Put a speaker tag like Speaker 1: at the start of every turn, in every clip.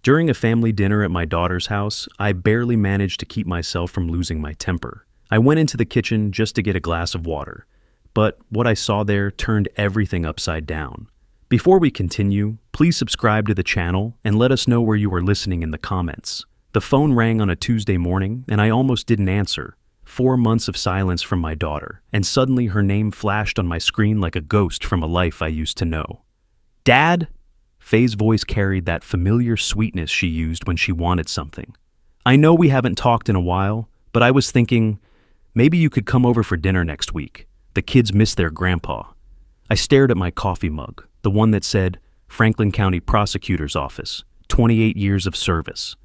Speaker 1: During a family dinner at my daughter's house, I barely managed to keep myself from losing my temper. I went into the kitchen just to get a glass of water, but what I saw there turned everything upside down. Before we continue, please subscribe to the channel and let us know where you are listening in the comments. The phone rang on a Tuesday morning and I almost didn't answer. 4 months of silence from my daughter, and suddenly her name flashed on my screen like a ghost from a life I used to know. Dad? Faye's voice carried that familiar sweetness she used when she wanted something. I know we haven't talked in a while, but I was thinking, maybe you could come over for dinner next week. The kids miss their grandpa. I stared at my coffee mug, the one that said, Franklin County Prosecutor's Office, 28 years of service.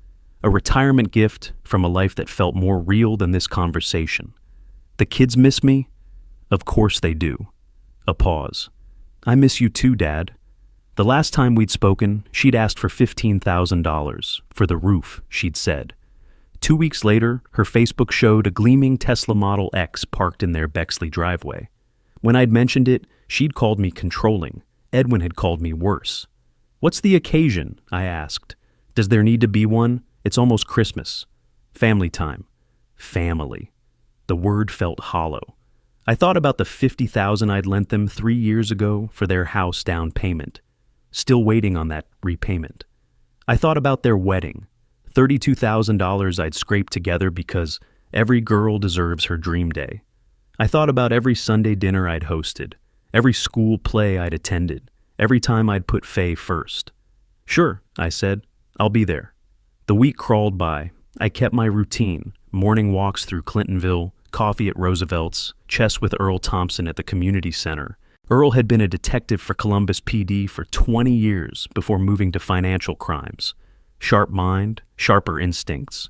Speaker 1: A retirement gift from a life that felt more real than this conversation. The kids miss me? Of course they do. A pause. I miss you too, Dad. The last time we'd spoken, she'd asked for $15,000 for the roof, she'd said. 2 weeks later, her Facebook showed a gleaming Tesla Model X parked in their Bexley driveway. When I'd mentioned it, she'd called me controlling. Edwin had called me worse. What's the occasion? I asked. Does there need to be one? It's almost Christmas. Family time. Family. The word felt hollow. I thought about the $50,000 I'd lent them 3 years ago for their house down payment. Still waiting on that repayment. I thought about their wedding. $32,000 I'd scraped together because every girl deserves her dream day. I thought about every Sunday dinner I'd hosted, every school play I'd attended, every time I'd put Faye first. Sure, I said, I'll be there. The week crawled by. I kept my routine, morning walks through Clintonville, coffee at Roosevelt's, chess with Earl Thompson at the community center. Earl had been a detective for Columbus PD for 20 years before moving to financial crimes. Sharp mind, sharper instincts.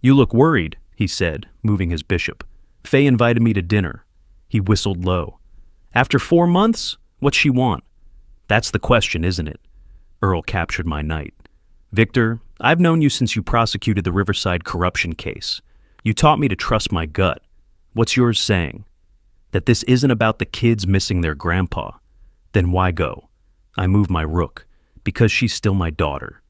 Speaker 1: You look worried, he said, moving his bishop. Faye invited me to dinner. He whistled low. After 4 months? What's she want? That's the question, isn't it? Earl captured my night. Victor, I've known you since you prosecuted the Riverside corruption case. You taught me to trust my gut. What's yours saying? That this isn't about the kids missing their grandpa. Then why go? I moved my rook, because she's still my daughter.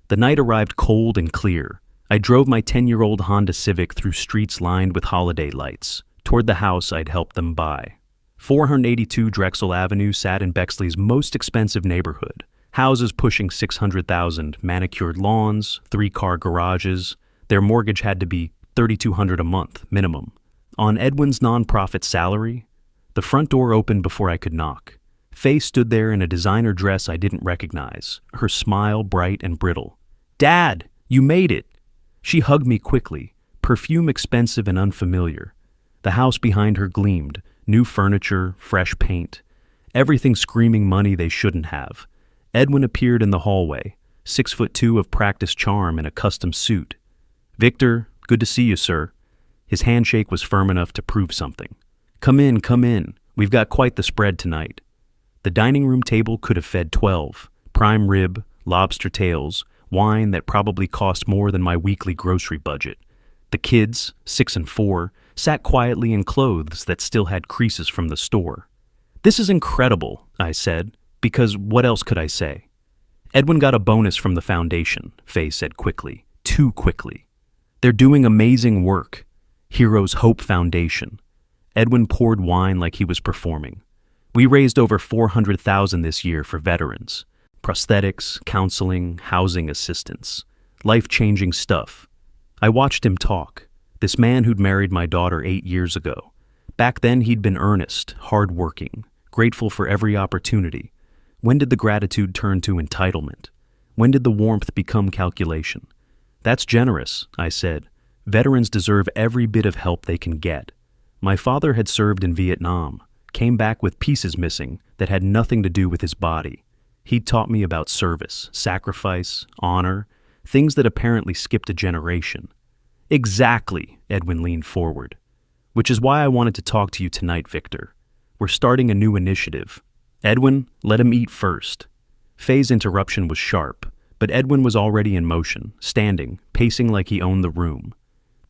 Speaker 1: The night arrived cold and clear. I drove my 10-year-old Honda Civic through streets lined with holiday lights, toward the house I'd helped them buy. 482 Drexel Avenue sat in Bexley's most expensive neighborhood. Houses pushing $600,000, manicured lawns, 3-car garages. Their mortgage had to be $3,200 a month, minimum. On Edwin's nonprofit salary, the front door opened before I could knock. Faye stood there in a designer dress I didn't recognize, her smile bright and brittle. Dad, you made it! She hugged me quickly, perfume expensive and unfamiliar. The house behind her gleamed, new furniture, fresh paint, everything screaming money they shouldn't have. Edwin appeared in the hallway, 6'2" of practiced charm in a custom suit. Victor, good to see you, sir. His handshake was firm enough to prove something. Come in, come in. We've got quite the spread tonight. The dining room table could have fed 12. Prime rib, lobster tails, wine that probably cost more than my weekly grocery budget. The kids, 6 and 4, sat quietly in clothes that still had creases from the store. This is incredible, I said. Because what else could I say? Edwin got a bonus from the foundation, Faye said quickly, too quickly. They're doing amazing work. Heroes Hope Foundation. Edwin poured wine like he was performing. We raised over $400,000 this year for veterans. Prosthetics, counseling, housing assistance. Life-changing stuff. I watched him talk. This man who'd married my daughter 8 years ago. Back then he'd been earnest, hard-working, grateful for every opportunity. When did the gratitude turn to entitlement? When did the warmth become calculation? That's generous, I said. Veterans deserve every bit of help they can get. My father had served in Vietnam, came back with pieces missing that had nothing to do with his body. He'd taught me about service, sacrifice, honor, things that apparently skipped a generation. Exactly, Edwin leaned forward. Which is why I wanted to talk to you tonight, Victor. We're starting a new initiative. Edwin, let him eat first. Faye's interruption was sharp, but Edwin was already in motion, standing, pacing like he owned the room.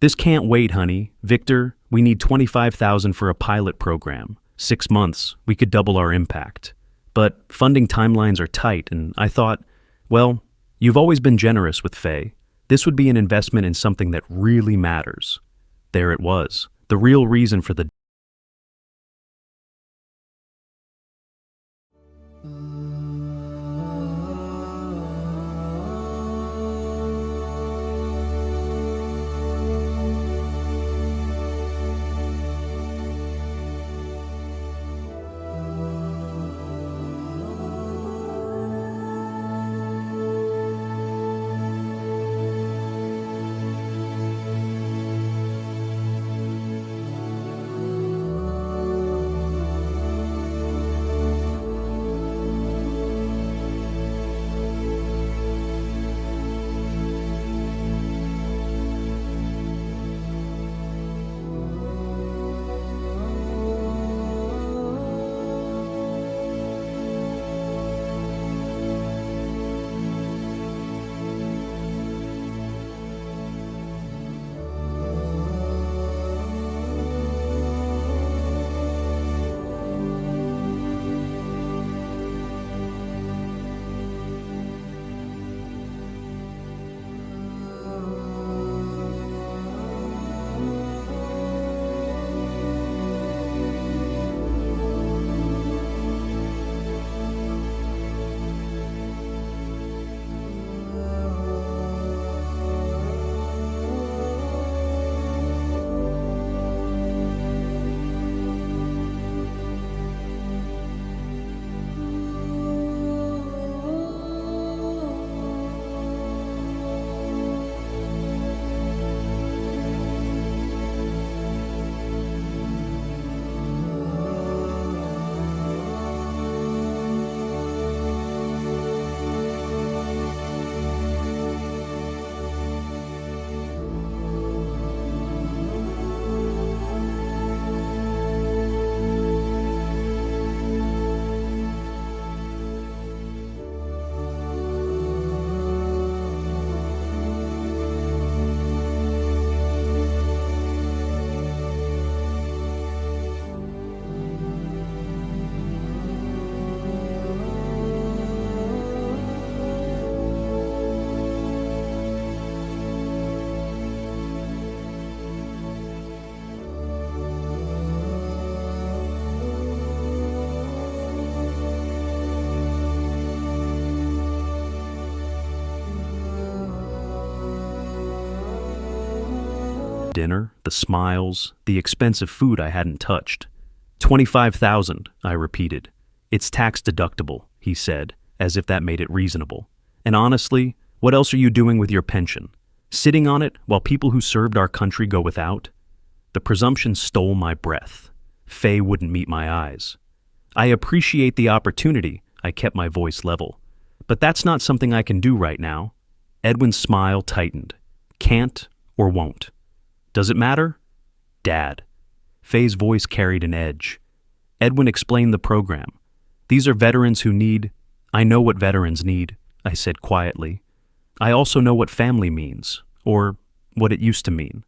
Speaker 1: This can't wait, honey. Victor, we need $25,000 for a pilot program. 6 months, we could double our impact. But funding timelines are tight, and I thought, well, You've always been generous with Faye. This would be an investment in something that really matters. There it was, the real reason for the dinner, the smiles, the expensive food I hadn't touched. 25,000, I repeated. It's tax deductible, he said, as if that made it reasonable. And honestly, what else are you doing with your pension? Sitting on it while people who served our country go without? The presumption stole my breath. Faye wouldn't meet my eyes. I appreciate the opportunity, I kept my voice level. But that's not something I can do right now. Edwin's smile tightened. Can't or won't. Does it matter? Dad. Faye's voice carried an edge. Edwin explained the program. These are veterans who need— I know what veterans need, I said quietly. I also know what family means, or what it used to mean.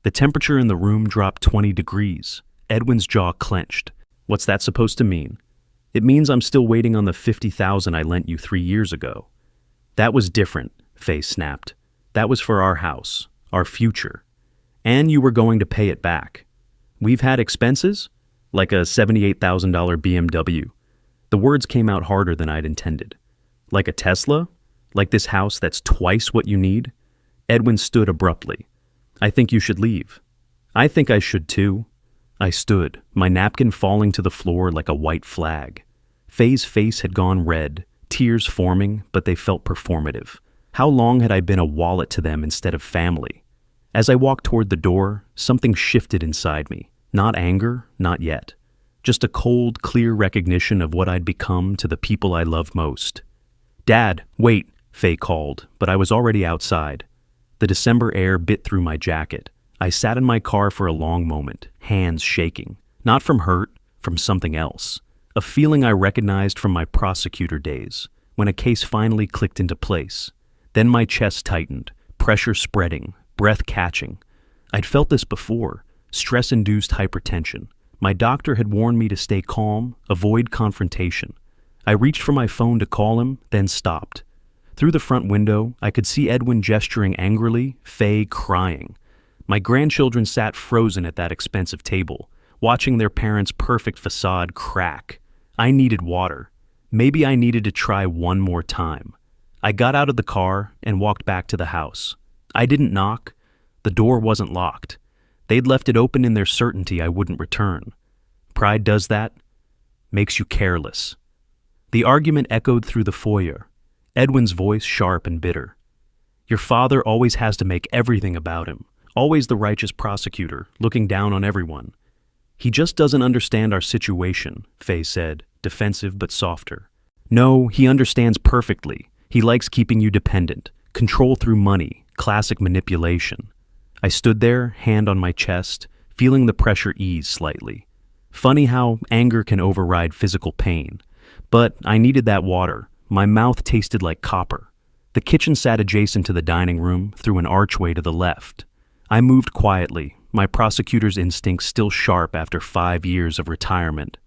Speaker 1: The temperature in the room dropped 20 degrees. Edwin's jaw clenched. What's that supposed to mean? It means I'm still waiting on the 50,000 I lent you 3 years ago. That was different, Faye snapped. That was for our house, our future. And you were going to pay it back. We've had expenses? Like a $78,000 BMW. The words came out harder than I'd intended. Like a Tesla? Like this house that's twice what you need? Edwin stood abruptly. I think you should leave. I think I should too. I stood, my napkin falling to the floor like a white flag. Faye's face had gone red, tears forming, but they felt performative. How long had I been a wallet to them instead of family? As I walked toward the door, something shifted inside me. Not anger, not yet. Just a cold, clear recognition of what I'd become to the people I love most. Dad, wait, Faye called, but I was already outside. The December air bit through my jacket. I sat in my car for a long moment, hands shaking. Not from hurt, from something else. A feeling I recognized from my prosecutor days, when a case finally clicked into place. Then my chest tightened, pressure spreading, breath catching. I'd felt this before, stress-induced hypertension. My doctor had warned me to stay calm, avoid confrontation. I reached for my phone to call him, then stopped. Through the front window, I could see Edwin gesturing angrily, Faye crying. My grandchildren sat frozen at that expensive table, watching their parents' perfect facade crack. I needed water. Maybe I needed to try one more time. I got out of the car and walked back to the house. I didn't knock. The door wasn't locked. They'd left it open in their certainty I wouldn't return. Pride does that. Makes you careless. The argument echoed through the foyer, Edwin's voice sharp and bitter. Your father always has to make everything about him, always the righteous prosecutor, looking down on everyone. He just doesn't understand our situation, Faye said, defensive but softer. No, he understands perfectly. He likes keeping you dependent, control through money, classic manipulation. I stood there, hand on my chest, feeling the pressure ease slightly. Funny how anger can override physical pain. But I needed that water. My mouth tasted like copper. The kitchen sat adjacent to the dining room through an archway to the left. I moved quietly, my prosecutor's instincts still sharp after 5 years of retirement.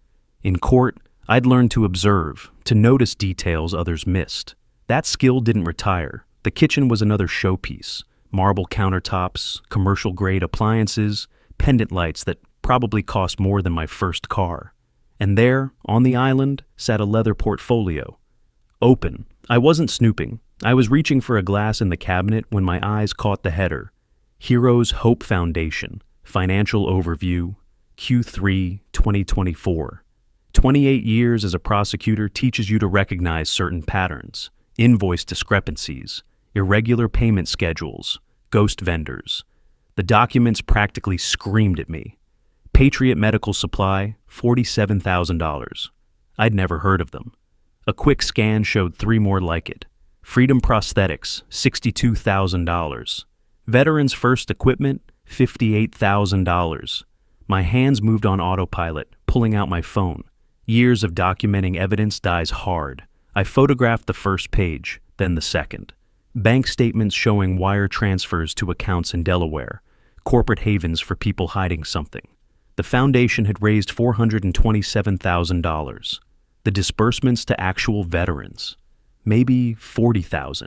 Speaker 1: In court, I'd learned to observe, to notice details others missed. That skill didn't retire. The kitchen was another showpiece. Marble countertops, commercial-grade appliances, pendant lights that probably cost more than my first car. And there, on the island, sat a leather portfolio. Open. I wasn't snooping. I was reaching for a glass in the cabinet when my eyes caught the header. Heroes Hope Foundation, Financial Overview, Q3 2024. 28 years as a prosecutor teaches you to recognize certain patterns, invoice discrepancies, irregular payment schedules, ghost vendors. The documents practically screamed at me. Patriot Medical Supply, $47,000. I'd never heard of them. A quick scan showed 3 more like it. Freedom Prosthetics, $62,000. Veterans First Equipment, $58,000. My hands moved on autopilot, pulling out my phone. Years of documenting evidence dies hard. I photographed the first page, then the second. Bank statements showing wire transfers to accounts in Delaware, corporate havens for people hiding something. The foundation had raised $427,000. The disbursements to actual veterans, maybe $40,000.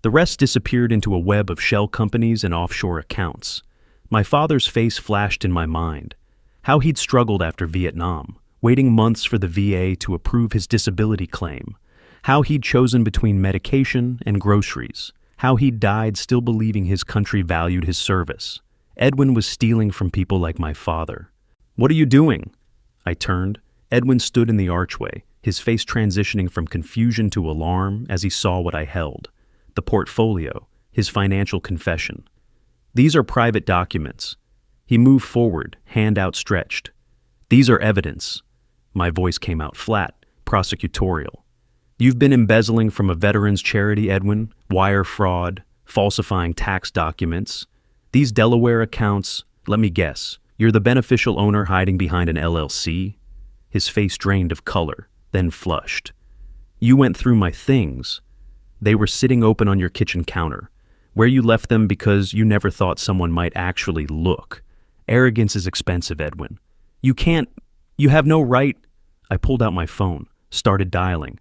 Speaker 1: The rest disappeared into a web of shell companies and offshore accounts. My father's face flashed in my mind. How he'd struggled after Vietnam, waiting months for the VA to approve his disability claim. How he'd chosen between medication and groceries. How he'd died still believing his country valued his service. Edwin was stealing from people like my father. What are you doing? I turned. Edwin stood in the archway, his face transitioning from confusion to alarm as he saw what I held. The portfolio, his financial confession. These are private documents. He moved forward, hand outstretched. These are evidence. My voice came out flat, prosecutorial. You've been embezzling from a veterans charity, Edwin, wire fraud, falsifying tax documents. These Delaware accounts, let me guess, you're the beneficial owner hiding behind an LLC? His face drained of color, then flushed. You went through my things. They were sitting open on your kitchen counter, where you left them because you never thought someone might actually look. Arrogance is expensive, Edwin. You have no right. I pulled out my phone, started dialing.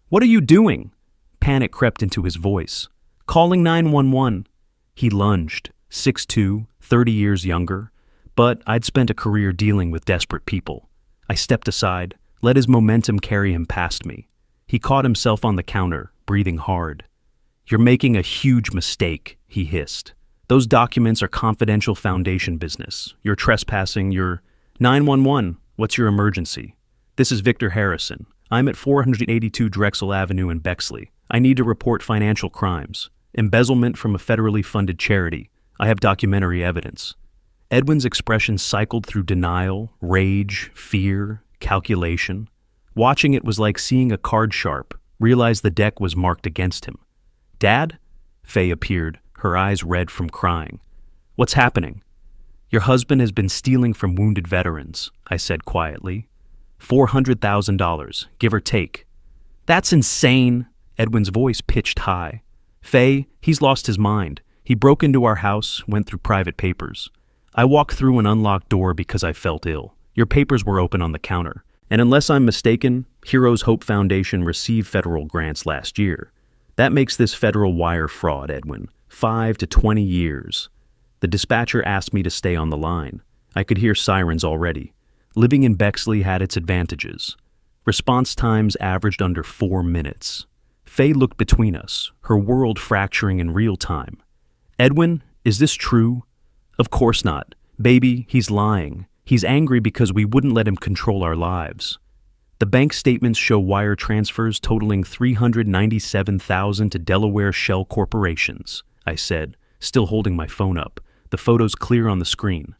Speaker 1: What are you doing? Panic crept into his voice. Calling 911. He lunged, 6'2", 30 years younger, but I'd spent a career dealing with desperate people. I stepped aside, let his momentum carry him past me. He caught himself on the counter, breathing hard. You're making a huge mistake, he hissed. Those documents are confidential foundation business. You're trespassing, you're... 911, what's your emergency? This is Victor Harrison. I'm at 482 Drexel Avenue in Bexley. I need to report financial crimes. Embezzlement from a federally funded charity. I have documentary evidence. Edwin's expression cycled through denial, rage, fear, calculation. Watching it was like seeing a card sharp, realize the deck was marked against him. Dad? Faye appeared, her eyes red from crying. What's happening? Your husband has been stealing from wounded veterans, I said quietly. $400,000, give or take. That's insane, Edwin's voice pitched high. Faye, he's lost his mind. He broke into our house, went through private papers. I walked through an unlocked door because I felt ill. Your papers were open on the counter. And unless I'm mistaken, Heroes Hope Foundation received federal grants last year. That makes this federal wire fraud, Edwin. 5 to 20 years. The dispatcher asked me to stay on the line. I could hear sirens already. Living in Bexley had its advantages. Response times averaged under 4 minutes. Faye looked between us, her world fracturing in real time. Edwin, is this true? Of course not. Baby, he's lying. He's angry because we wouldn't let him control our lives. The bank statements show wire transfers totaling $397,000 to Delaware shell corporations, I said, still holding my phone up, the photos clear on the screen.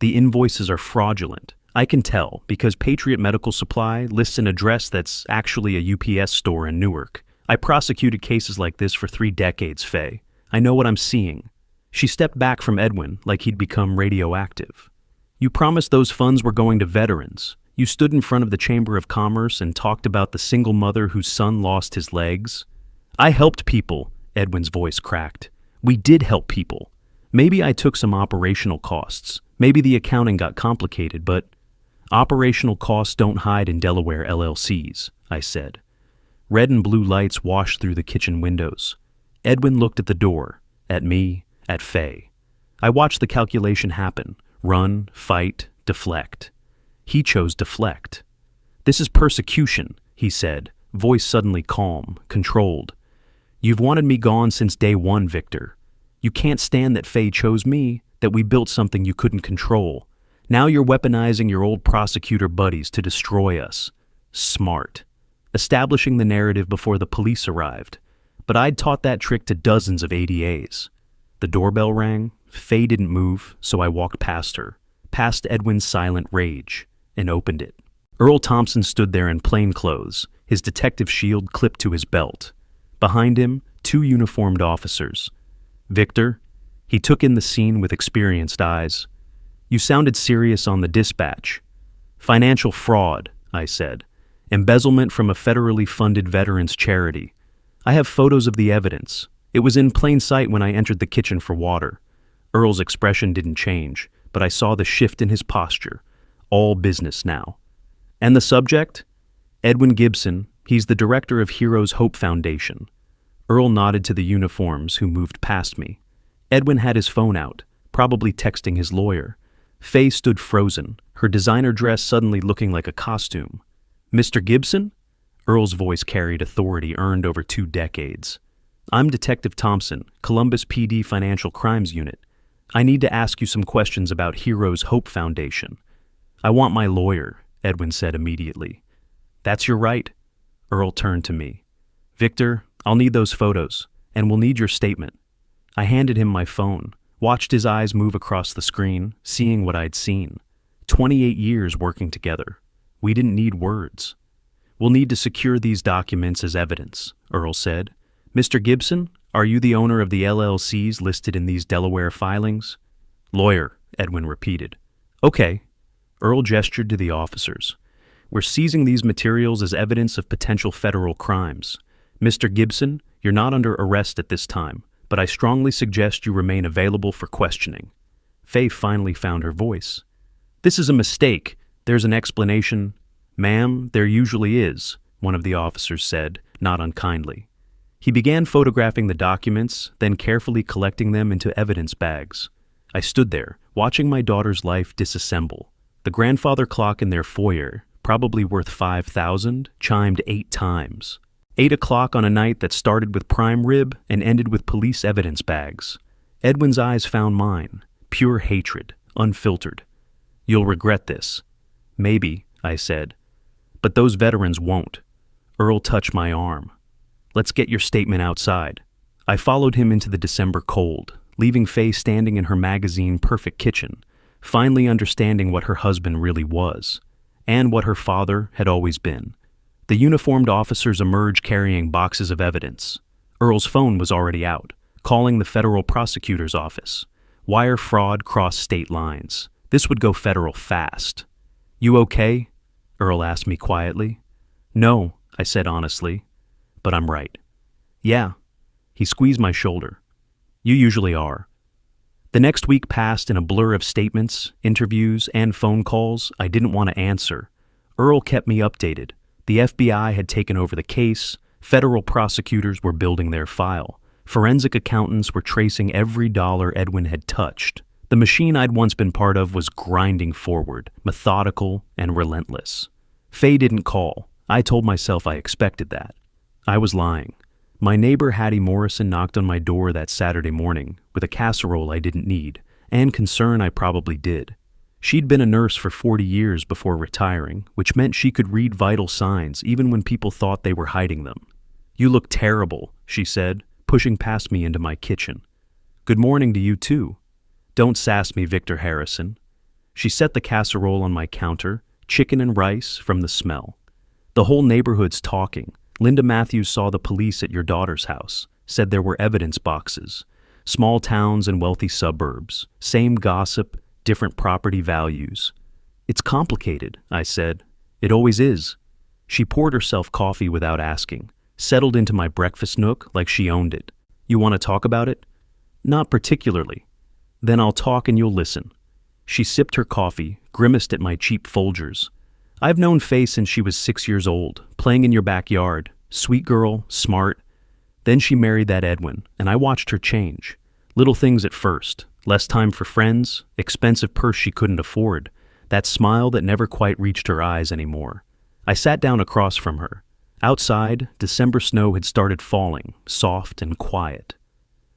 Speaker 1: The invoices are fraudulent. I can tell because Patriot Medical Supply lists an address that's actually a UPS store in Newark. I prosecuted cases like this for 3 decades, Faye. I know what I'm seeing. She stepped back from Edwin like he'd become radioactive. You promised those funds were going to veterans. You stood in front of the Chamber of Commerce and talked about the single mother whose son lost his legs. I helped people, Edwin's voice cracked. We did help people. Maybe I took some operational costs. Maybe the accounting got complicated, but operational costs don't hide in Delaware LLCs, I said. Red and blue lights washed through the kitchen windows. Edwin looked at the door, at me, at Faye. I watched the calculation happen. Run, fight, deflect. He chose deflect. This is persecution, he said, voice suddenly calm, controlled. You've wanted me gone since day one, Victor. You can't stand that Faye chose me, that we built something you couldn't control. Now you're weaponizing your old prosecutor buddies to destroy us. Smart. Establishing the narrative before the police arrived. But I'd taught that trick to dozens of ADAs. The doorbell rang. Faye didn't move, so I walked past her, past Edwin's silent rage, and opened it. Earl Thompson stood there in plain clothes, his detective shield clipped to his belt. Behind him, 2 uniformed officers. Victor, he took in the scene with experienced eyes. You sounded serious on the dispatch. Financial fraud, I said. Embezzlement from a federally funded veterans charity. I have photos of the evidence. It was in plain sight when I entered the kitchen for water. Earl's expression didn't change, but I saw the shift in his posture. All business now. And the subject? Edwin Gibson. He's the director of Heroes Hope Foundation. Earl nodded to the uniforms who moved past me. Edwin had his phone out, probably texting his lawyer. Faye stood frozen, her designer dress suddenly looking like a costume. Mr. Gibson? Earl's voice carried authority earned over 2 decades. I'm Detective Thompson, Columbus PD Financial Crimes Unit. I need to ask you some questions about Heroes Hope Foundation. I want my lawyer, Edwin said immediately. That's your right. Earl turned to me. Victor, I'll need those photos, and we'll need your statement. I handed him my phone, watched his eyes move across the screen, seeing what I'd seen. 28 years working together. We didn't need words. We'll need to secure these documents as evidence, Earl said. Mr. Gibson, are you the owner of the LLCs listed in these Delaware filings? Lawyer, Edwin repeated. Okay. Earl gestured to the officers. We're seizing these materials as evidence of potential federal crimes. Mr. Gibson, you're not under arrest at this time, but I strongly suggest you remain available for questioning. Faye finally found her voice. This is a mistake. There's an explanation. Ma'am, there usually is, one of the officers said, not unkindly. He began photographing the documents, then carefully collecting them into evidence bags. I stood there, watching my daughter's life disassemble. The grandfather clock in their foyer, probably worth $5,000, chimed 8 times. 8 o'clock on a night that started with prime rib and ended with police evidence bags. Edwin's eyes found mine, pure hatred, unfiltered. You'll regret this. Maybe, I said. But those veterans won't. Earl touched my arm. Let's get your statement outside. I followed him into the December cold, leaving Faye standing in her magazine Perfect Kitchen, finally understanding what her husband really was, and what her father had always been. The uniformed officers emerged carrying boxes of evidence. Earl's phone was already out, calling the federal prosecutor's office. Wire fraud crossed state lines. This would go federal fast. You okay? Earl asked me quietly. No, I said honestly, but I'm right. Yeah. He squeezed my shoulder. You usually are. The next week passed in a blur of statements, interviews, and phone calls I didn't want to answer. Earl kept me updated. The FBI had taken over the case. Federal prosecutors were building their file. Forensic accountants were tracing every dollar Edwin had touched. The machine I'd once been part of was grinding forward, methodical and relentless. Faye didn't call. I told myself I expected that. I was lying. My neighbor Hattie Morrison knocked on my door that Saturday morning with a casserole I didn't need, and concern I probably did. She'd been a nurse for 40 years before retiring, which meant she could read vital signs even when people thought they were hiding them. "You look terrible," she said, pushing past me into my kitchen. "Good morning to you too. Don't sass me, Victor Harrison." She set the casserole on my counter, chicken and rice from the smell. "The whole neighborhood's talking. Linda Matthews saw the police at your daughter's house, said there were evidence boxes. Small towns and wealthy suburbs, same gossip, different property values." "It's complicated," I said. "It always is." She poured herself coffee without asking, settled into my breakfast nook like she owned it. "You want to talk about it?" "Not particularly." "Then I'll talk and you'll listen." She sipped her coffee, grimaced at my cheap Folgers. "I've known Faye since she was 6 years old, playing in your backyard. Sweet girl, smart. Then she married that Edwin, and I watched her change. Little things at first. Less time for friends, expensive purse she couldn't afford, that smile that never quite reached her eyes anymore. I sat down across from her. Outside, December snow had started falling, soft and quiet.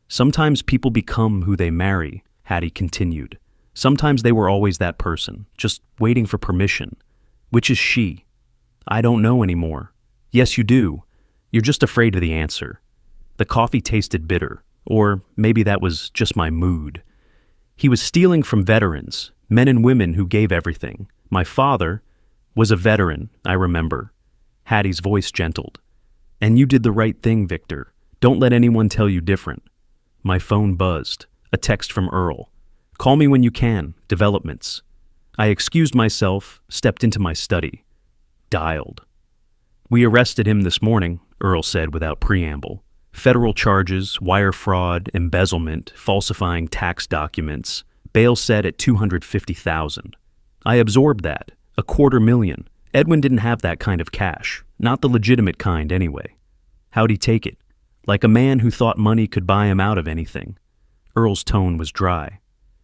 Speaker 1: "Sometimes people become who they marry," Hattie continued. "Sometimes they were always that person, just waiting for permission. Which is she?" "I don't know anymore." "Yes, you do. You're just afraid of the answer." The coffee tasted bitter, or maybe that was just my mood. "He was stealing from veterans, men and women who gave everything. My father was a veteran, I remember." Hattie's voice gentled. "And you did the right thing, Victor. Don't let anyone tell you different." My phone buzzed. A text from Earl. "Call me when you can. Developments." I excused myself, stepped into my study. Dialed. "We arrested him this morning," Earl said without preamble. "Federal charges, wire fraud, embezzlement, falsifying tax documents. Bail set at $250,000. I absorbed that. $250,000. Edwin didn't have that kind of cash. Not the legitimate kind, anyway. How'd he take it? Like a man who thought money could buy him out of anything." Earl's tone was dry.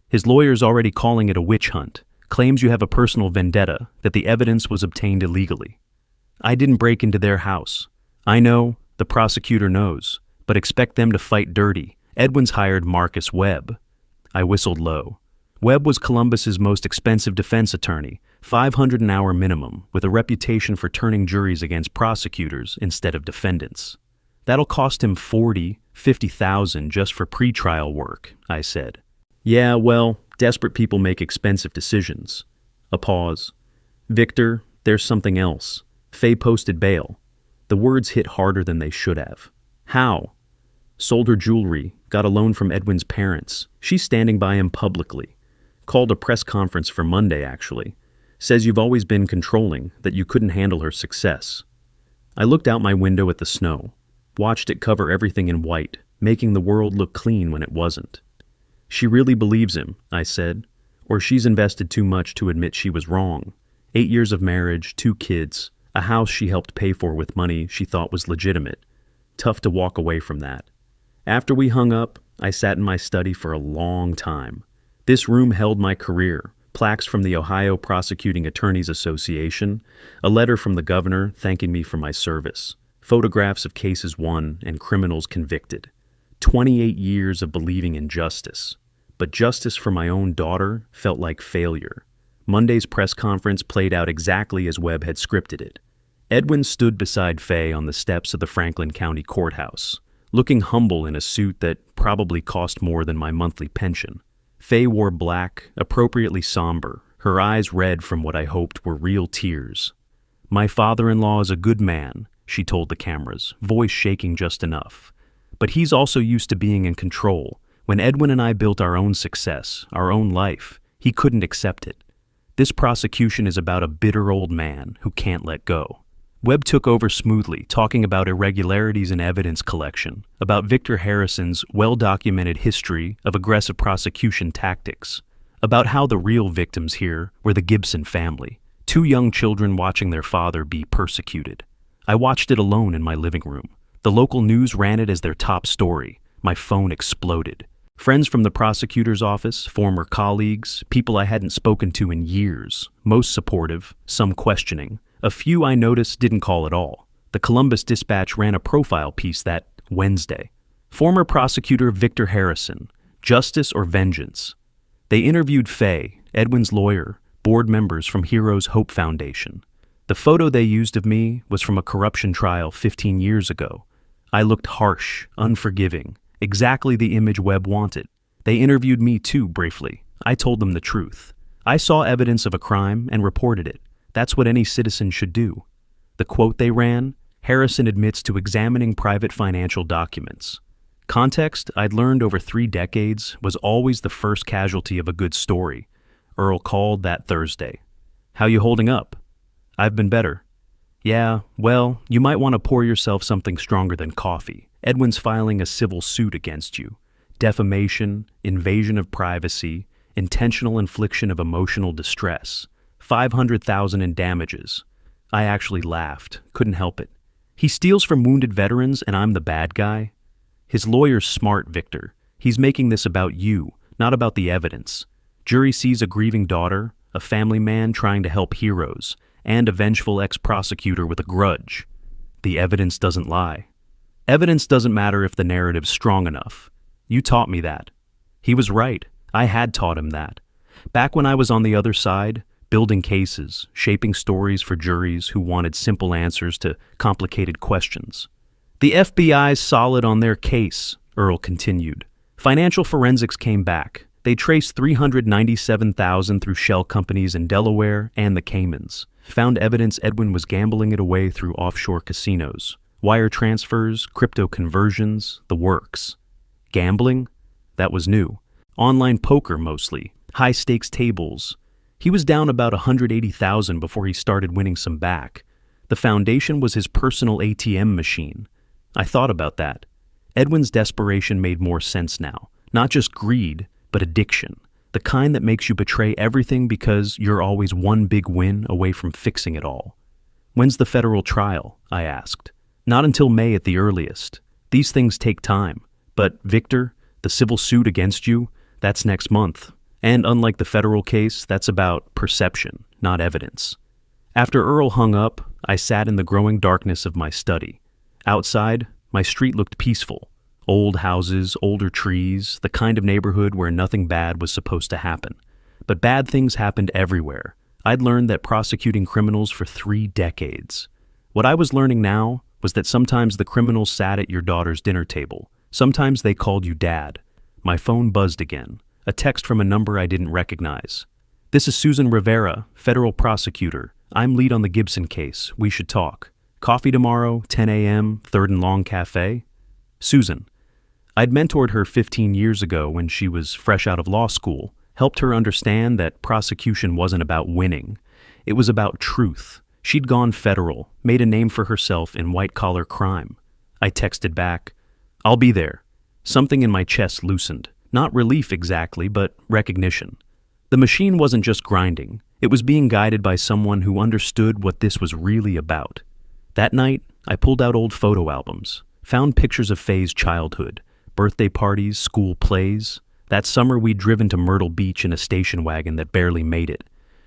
Speaker 1: "His lawyer's already calling it a witch hunt. Claims you have a personal vendetta, that the evidence was obtained illegally." "I didn't break into their house." "I know, the prosecutor knows, but expect them to fight dirty. Edwin's hired Marcus Webb." I whistled low. Webb was Columbus's most expensive defense attorney, $500 an hour minimum, with a reputation for turning juries against prosecutors instead of defendants. "That'll cost him $40,000-50,000 just for pretrial work," I said. "Yeah, well, desperate people make expensive decisions." A pause. "Victor, there's something else. Faye posted bail." The words hit harder than they should have. "How?" "Sold her jewelry, got a loan from Edwin's parents. She's standing by him publicly. Called a press conference for Monday, actually. Says you've always been controlling, that you couldn't handle her success." I looked out my window at the snow, watched it cover everything in white, making the world look clean when it wasn't. "She really believes him," I said, "or she's invested too much to admit she was wrong. 8 years of marriage, 2 kids, a house she helped pay for with money she thought was legitimate. Tough to walk away from that." After we hung up, I sat in my study for a long time. This room held my career, plaques from the Ohio Prosecuting Attorneys Association, a letter from the governor thanking me for my service, photographs of cases won and criminals convicted. 28 years of believing in justice. But justice for my own daughter felt like failure. Monday's press conference played out exactly as Webb had scripted it. Edwin stood beside Faye on the steps of the Franklin County Courthouse, looking humble in a suit that probably cost more than my monthly pension. Faye wore black, appropriately somber, her eyes red from what I hoped were real tears. "My father-in-law is a good man," she told the cameras, voice shaking just enough. "But he's also used to being in control. When Edwin and I built our own success, our own life, he couldn't accept it. This prosecution is about a bitter old man who can't let go." Webb took over smoothly, talking about irregularities in evidence collection, about Victor Harrison's well-documented history of aggressive prosecution tactics, about how the real victims here were the Gibson family, 2 young children watching their father be persecuted. I watched it alone in my living room. The local news ran it as their top story. My phone exploded. Friends from the prosecutor's office, former colleagues, people I hadn't spoken to in years, most supportive, some questioning. A few I noticed didn't call at all. The Columbus Dispatch ran a profile piece that Wednesday. Former prosecutor Victor Harrison, Justice or Vengeance? They interviewed Faye, Edwin's lawyer, board members from Heroes Hope Foundation. The photo they used of me was from a corruption trial 15 years ago. I looked harsh, unforgiving, exactly the image Webb wanted. They interviewed me too, briefly. I told them the truth. I saw evidence of a crime and reported it. That's what any citizen should do. The quote they ran, Harrison admits to examining private financial documents. Context I'd learned over 3 decades was always the first casualty of a good story. Earl called that Thursday. How you holding up? I've been better. Yeah, well, you might want to pour yourself something stronger than coffee. Edwin's filing a civil suit against you. Defamation, invasion of privacy, intentional infliction of emotional distress. $500,000 in damages. I actually laughed, couldn't help it. He steals from wounded veterans and I'm the bad guy? His lawyer's smart, Victor. He's making this about you, not about the evidence. Jury sees a grieving daughter, a family man trying to help heroes, and a vengeful ex-prosecutor with a grudge. The evidence doesn't lie. Evidence doesn't matter if the narrative's strong enough. You taught me that. He was right. I had taught him that. Back when I was on the other side, building cases, shaping stories for juries who wanted simple answers to complicated questions. The FBI's solid on their case, Earl continued. Financial forensics came back. They traced $397,000 through shell companies in Delaware and the Caymans. Found evidence Edwin was gambling it away through offshore casinos. Wire transfers, crypto conversions, the works. Gambling? That was new. Online poker mostly. High-stakes tables. He was down about $180,000 before he started winning some back. The foundation was his personal ATM machine. I thought about that. Edwin's desperation made more sense now. Not just greed, but addiction. The kind that makes you betray everything because you're always one big win away from fixing it all. When's the federal trial? I asked. Not until May at the earliest. These things take time. But, Victor, the civil suit against you, that's next month. And unlike the federal case, that's about perception, not evidence. After Earl hung up, I sat in the growing darkness of my study. Outside, my street looked peaceful. Old houses, older trees, the kind of neighborhood where nothing bad was supposed to happen. But bad things happened everywhere. I'd learned that prosecuting criminals for 3 decades. What I was learning now was that sometimes the criminals sat at your daughter's dinner table. Sometimes they called you dad. My phone buzzed again. A text from a number I didn't recognize. This is Susan Rivera, federal prosecutor. I'm lead on the Gibson case. We should talk. Coffee tomorrow, 10 a.m., 3rd and Long Cafe. Susan. I'd mentored her 15 years ago when she was fresh out of law school, helped her understand that prosecution wasn't about winning. It was about truth. She'd gone federal, made a name for herself in white-collar crime. I texted back, I'll be there. Something in my chest loosened. Not relief exactly, but recognition. The machine wasn't just grinding. It was being guided by someone who understood what this was really about. That night, I pulled out old photo albums, found pictures of Faye's childhood, birthday parties, school plays. That summer we'd driven to Myrtle Beach in a station wagon that barely made it.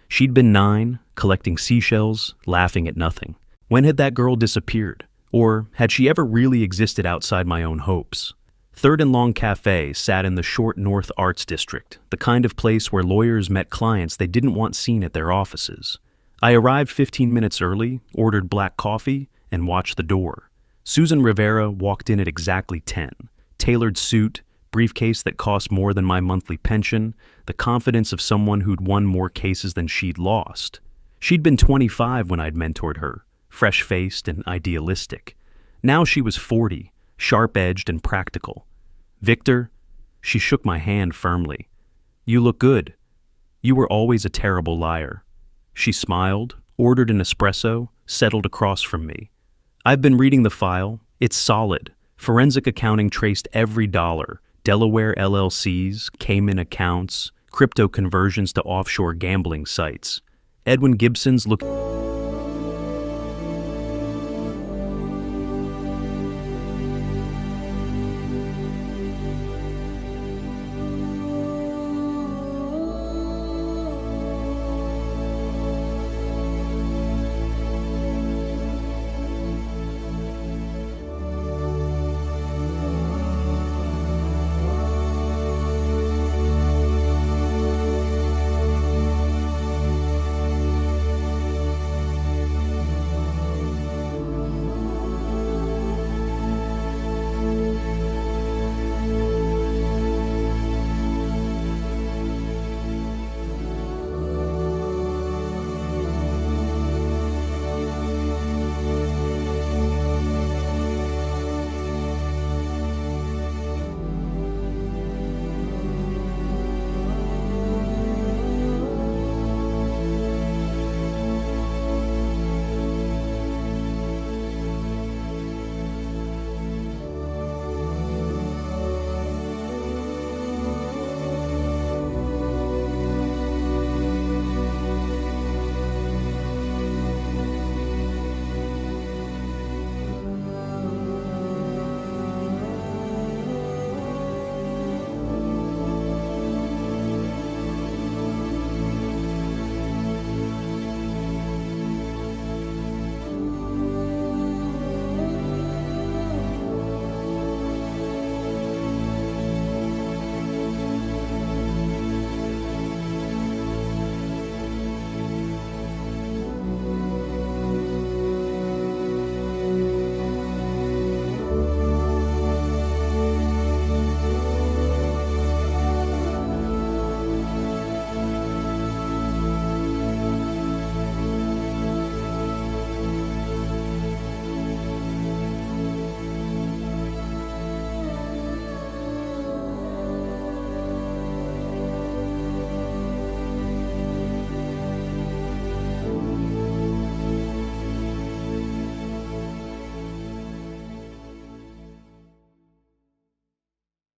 Speaker 1: She'd been 9, collecting seashells, laughing at nothing. When had that girl disappeared? Or had she ever really existed outside my own hopes? 3rd and Long Cafe sat in the Short North Arts District, the kind of place where lawyers met clients they didn't want seen at their offices. I arrived 15 minutes early, ordered black coffee, and watched the door. Susan Rivera walked in at exactly 10. Tailored suit, briefcase that cost more than my monthly pension, the confidence of someone who'd won more cases than she'd lost. She'd been 25 when I'd mentored her, fresh-faced and idealistic. Now she was 40, sharp-edged and practical. Victor, she shook my hand firmly. You look good. You were always a terrible liar. She smiled, ordered an espresso, settled across from me. I've been reading the file. It's solid. Forensic accounting traced every dollar. Delaware LLCs, Cayman accounts, crypto conversions to offshore gambling sites. Edwin Gibson's look.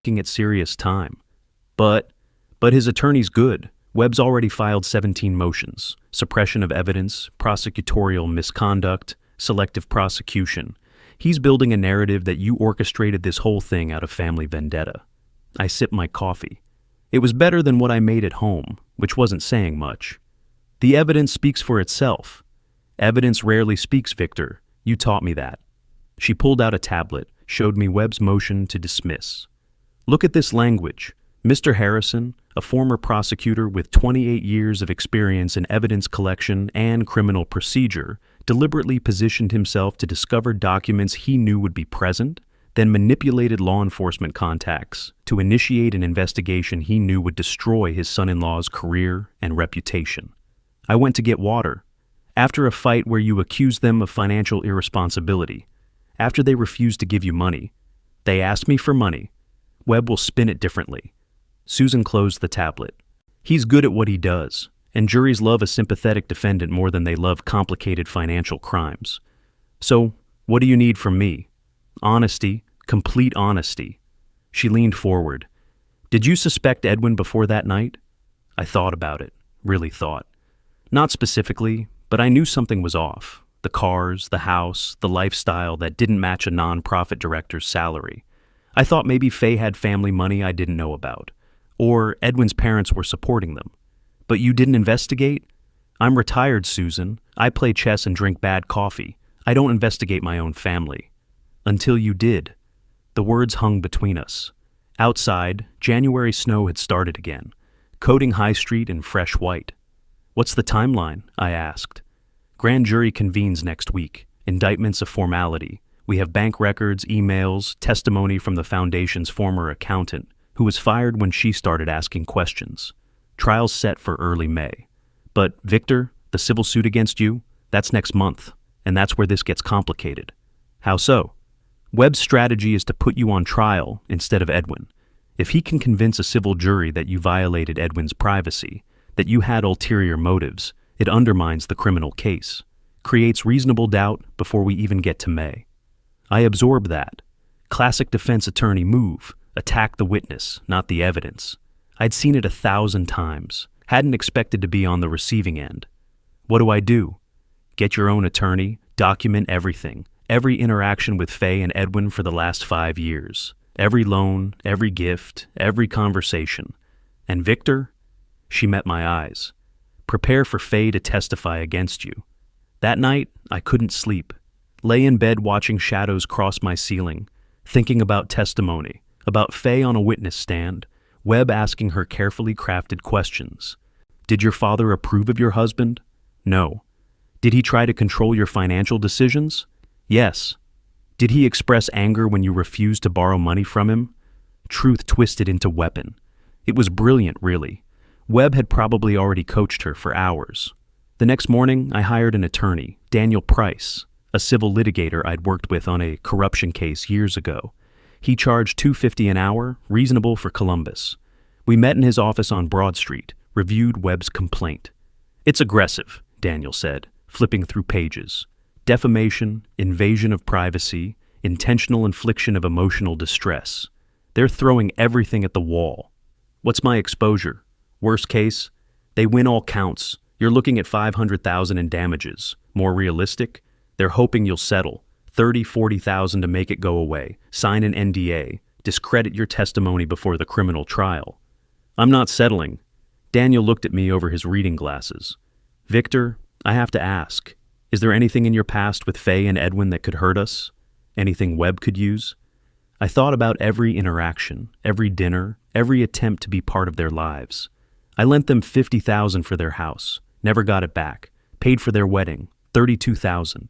Speaker 1: looking at serious time. But his attorney's good. Webb's already filed 17 motions: suppression of evidence, prosecutorial misconduct, selective prosecution. He's building a narrative that you orchestrated this whole thing out of family vendetta. I sipped my coffee. It was better than what I made at home, which wasn't saying much. The evidence speaks for itself. Evidence rarely speaks, Victor. You taught me that. She pulled out a tablet, showed me Webb's motion to dismiss. Look at this language. Mr. Harrison, a former prosecutor with 28 years of experience in evidence collection and criminal procedure, deliberately positioned himself to discover documents he knew would be present, then manipulated law enforcement contacts to initiate an investigation he knew would destroy his son-in-law's career and reputation. I went to get water. After a fight where you accused them of financial irresponsibility, after they refused to give you money, they asked me for money. Webb will spin it differently. Susan closed the tablet. He's good at what he does, and juries love a sympathetic defendant more than they love complicated financial crimes. So, what do you need from me? Honesty, complete honesty. She leaned forward. Did you suspect Edwin before that night? I thought about it, really thought. Not specifically, but I knew something was off. The cars, the house, the lifestyle that didn't match a non-profit director's salary. I thought maybe Faye had family money I didn't know about. Or Edwin's parents were supporting them. But you didn't investigate? I'm retired, Susan. I play chess and drink bad coffee. I don't investigate my own family. Until you did. The words hung between us. Outside, January snow had started again, coating High Street in fresh white. What's the timeline? I asked. Grand jury convenes next week. Indictment's a formality. We have bank records, emails, testimony from the foundation's former accountant, who was fired when she started asking questions. Trial's set for early May. But, Victor, the civil suit against you, that's next month, and that's where this gets complicated. How so? Webb's strategy is to put you on trial instead of Edwin. If he can convince a civil jury that you violated Edwin's privacy, that you had ulterior motives, it undermines the criminal case, creates reasonable doubt before we even get to May. I absorb that. Classic defense attorney move. Attack the witness, not the evidence. I'd seen it 1,000 times, hadn't expected to be on the receiving end. What do? Get your own attorney, document everything, every interaction with Faye and Edwin for the last 5 years, every loan, every gift, every conversation. And Victor? She met my eyes. Prepare for Faye to testify against you. That night, I couldn't sleep. Lay in bed watching shadows cross my ceiling, thinking about testimony, about Faye on a witness stand, Webb asking her carefully crafted questions. Did your father approve of your husband? No. Did he try to control your financial decisions? Yes. Did he express anger when you refused to borrow money from him? Truth twisted into weapon. It was brilliant, really. Webb had probably already coached her for hours. The next morning, I hired an attorney, Daniel Price, a civil litigator I'd worked with on a corruption case years ago. He charged $2.50 an hour, reasonable for Columbus. We met in his office on Broad Street, reviewed Webb's complaint. It's aggressive, Daniel said, flipping through pages. Defamation, invasion of privacy, intentional infliction of emotional distress. They're throwing everything at the wall. What's my exposure? Worst case, they win all counts. You're looking at $500,000 in damages. More realistic, they're hoping you'll settle. $30,000-$40,000 to make it go away, sign an NDA, discredit your testimony before the criminal trial. I'm not settling. Daniel looked at me over his reading glasses. Victor, I have to ask, is there anything in your past with Faye and Edwin that could hurt us? Anything Webb could use? I thought about every interaction, every dinner, every attempt to be part of their lives. I lent them $50,000 for their house, never got it back, paid for their wedding, $32,000.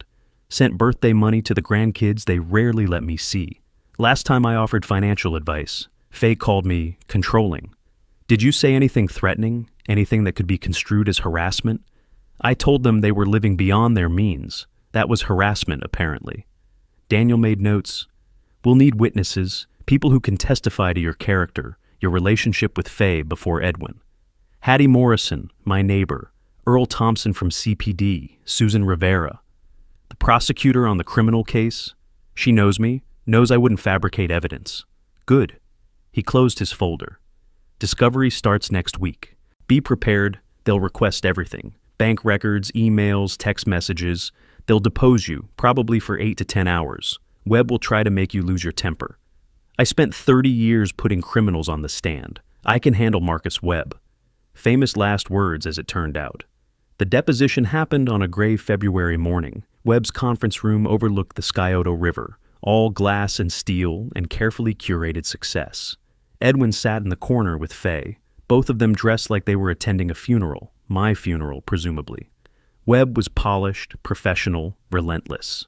Speaker 1: Sent birthday money to the grandkids they rarely let me see. Last time I offered financial advice, Faye called me controlling. Did you say anything threatening? Anything that could be construed as harassment? I told them they were living beyond their means. That was harassment, apparently. Daniel made notes. We'll need witnesses, people who can testify to your character, your relationship with Faye before Edwin. Hattie Morrison, my neighbor. Earl Thompson from CPD, Susan Rivera. The prosecutor on the criminal case, she knows me, knows I wouldn't fabricate evidence. Good. He closed his folder. Discovery starts next week. Be prepared, they'll request everything. Bank records, emails, text messages. They'll depose you, probably for 8 to 10 hours. Webb will try to make you lose your temper. I spent 30 years putting criminals on the stand. I can handle Marcus Webb. Famous last words, as it turned out. The deposition happened on a gray February morning. Webb's conference room overlooked the Scioto River, all glass and steel and carefully curated success. Edwin sat in the corner with Faye, both of them dressed like they were attending a funeral, my funeral, presumably. Webb was polished, professional, relentless.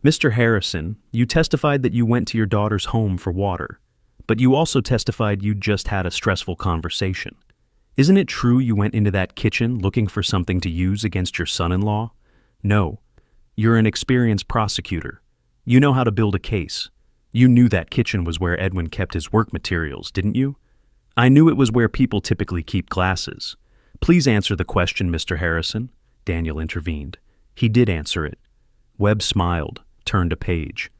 Speaker 1: Mr. Harrison, you testified that you went to your daughter's home for water, but you also testified you'd just had a stressful conversation. Isn't it true you went into that kitchen looking for something to use against your son-in-law? No. You're an experienced prosecutor. You know how to build a case. You knew that kitchen was where Edwin kept his work materials, didn't you? I knew it was where people typically keep glasses. Please answer the question, Mr. Harrison, Daniel intervened. He did answer it. Webb smiled, turned a page.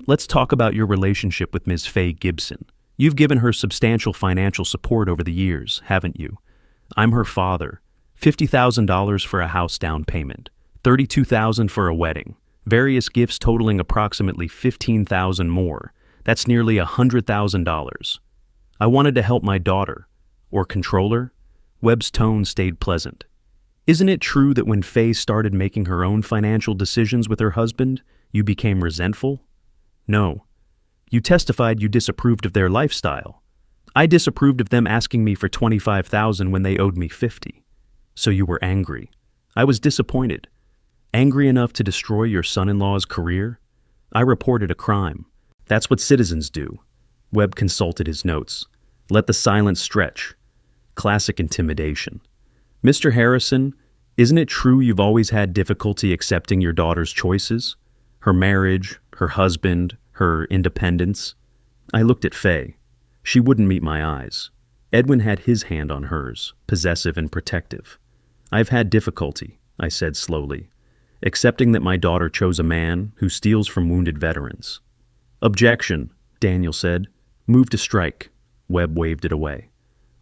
Speaker 1: Let's talk about your relationship with Ms. Faye Gibson. You've given her substantial financial support over the years, haven't you? I'm her father. $50,000 for a house down payment. $32,000 for a wedding. Various gifts totaling approximately $15,000 more. That's nearly $100,000. I wanted to help my daughter. Or control her? Webb's tone stayed pleasant. Isn't it true that when Faye started making her own financial decisions with her husband, you became resentful? No. You testified you disapproved of their lifestyle. I disapproved of them asking me for $25,000 when they owed me $50,000. So you were angry. I was disappointed. Angry enough to destroy your son-in-law's career? I reported a crime. That's what citizens do. Webb consulted his notes. Let the silence stretch. Classic intimidation. Mr. Harrison, isn't it true you've always had difficulty accepting your daughter's choices? Her marriage, her husband, her independence? I looked at Faye. She wouldn't meet my eyes. Edwin had his hand on hers, possessive and protective. I've had difficulty, I said slowly, accepting that my daughter chose a man who steals from wounded veterans. Objection, Daniel said. Move to strike. Webb waved it away.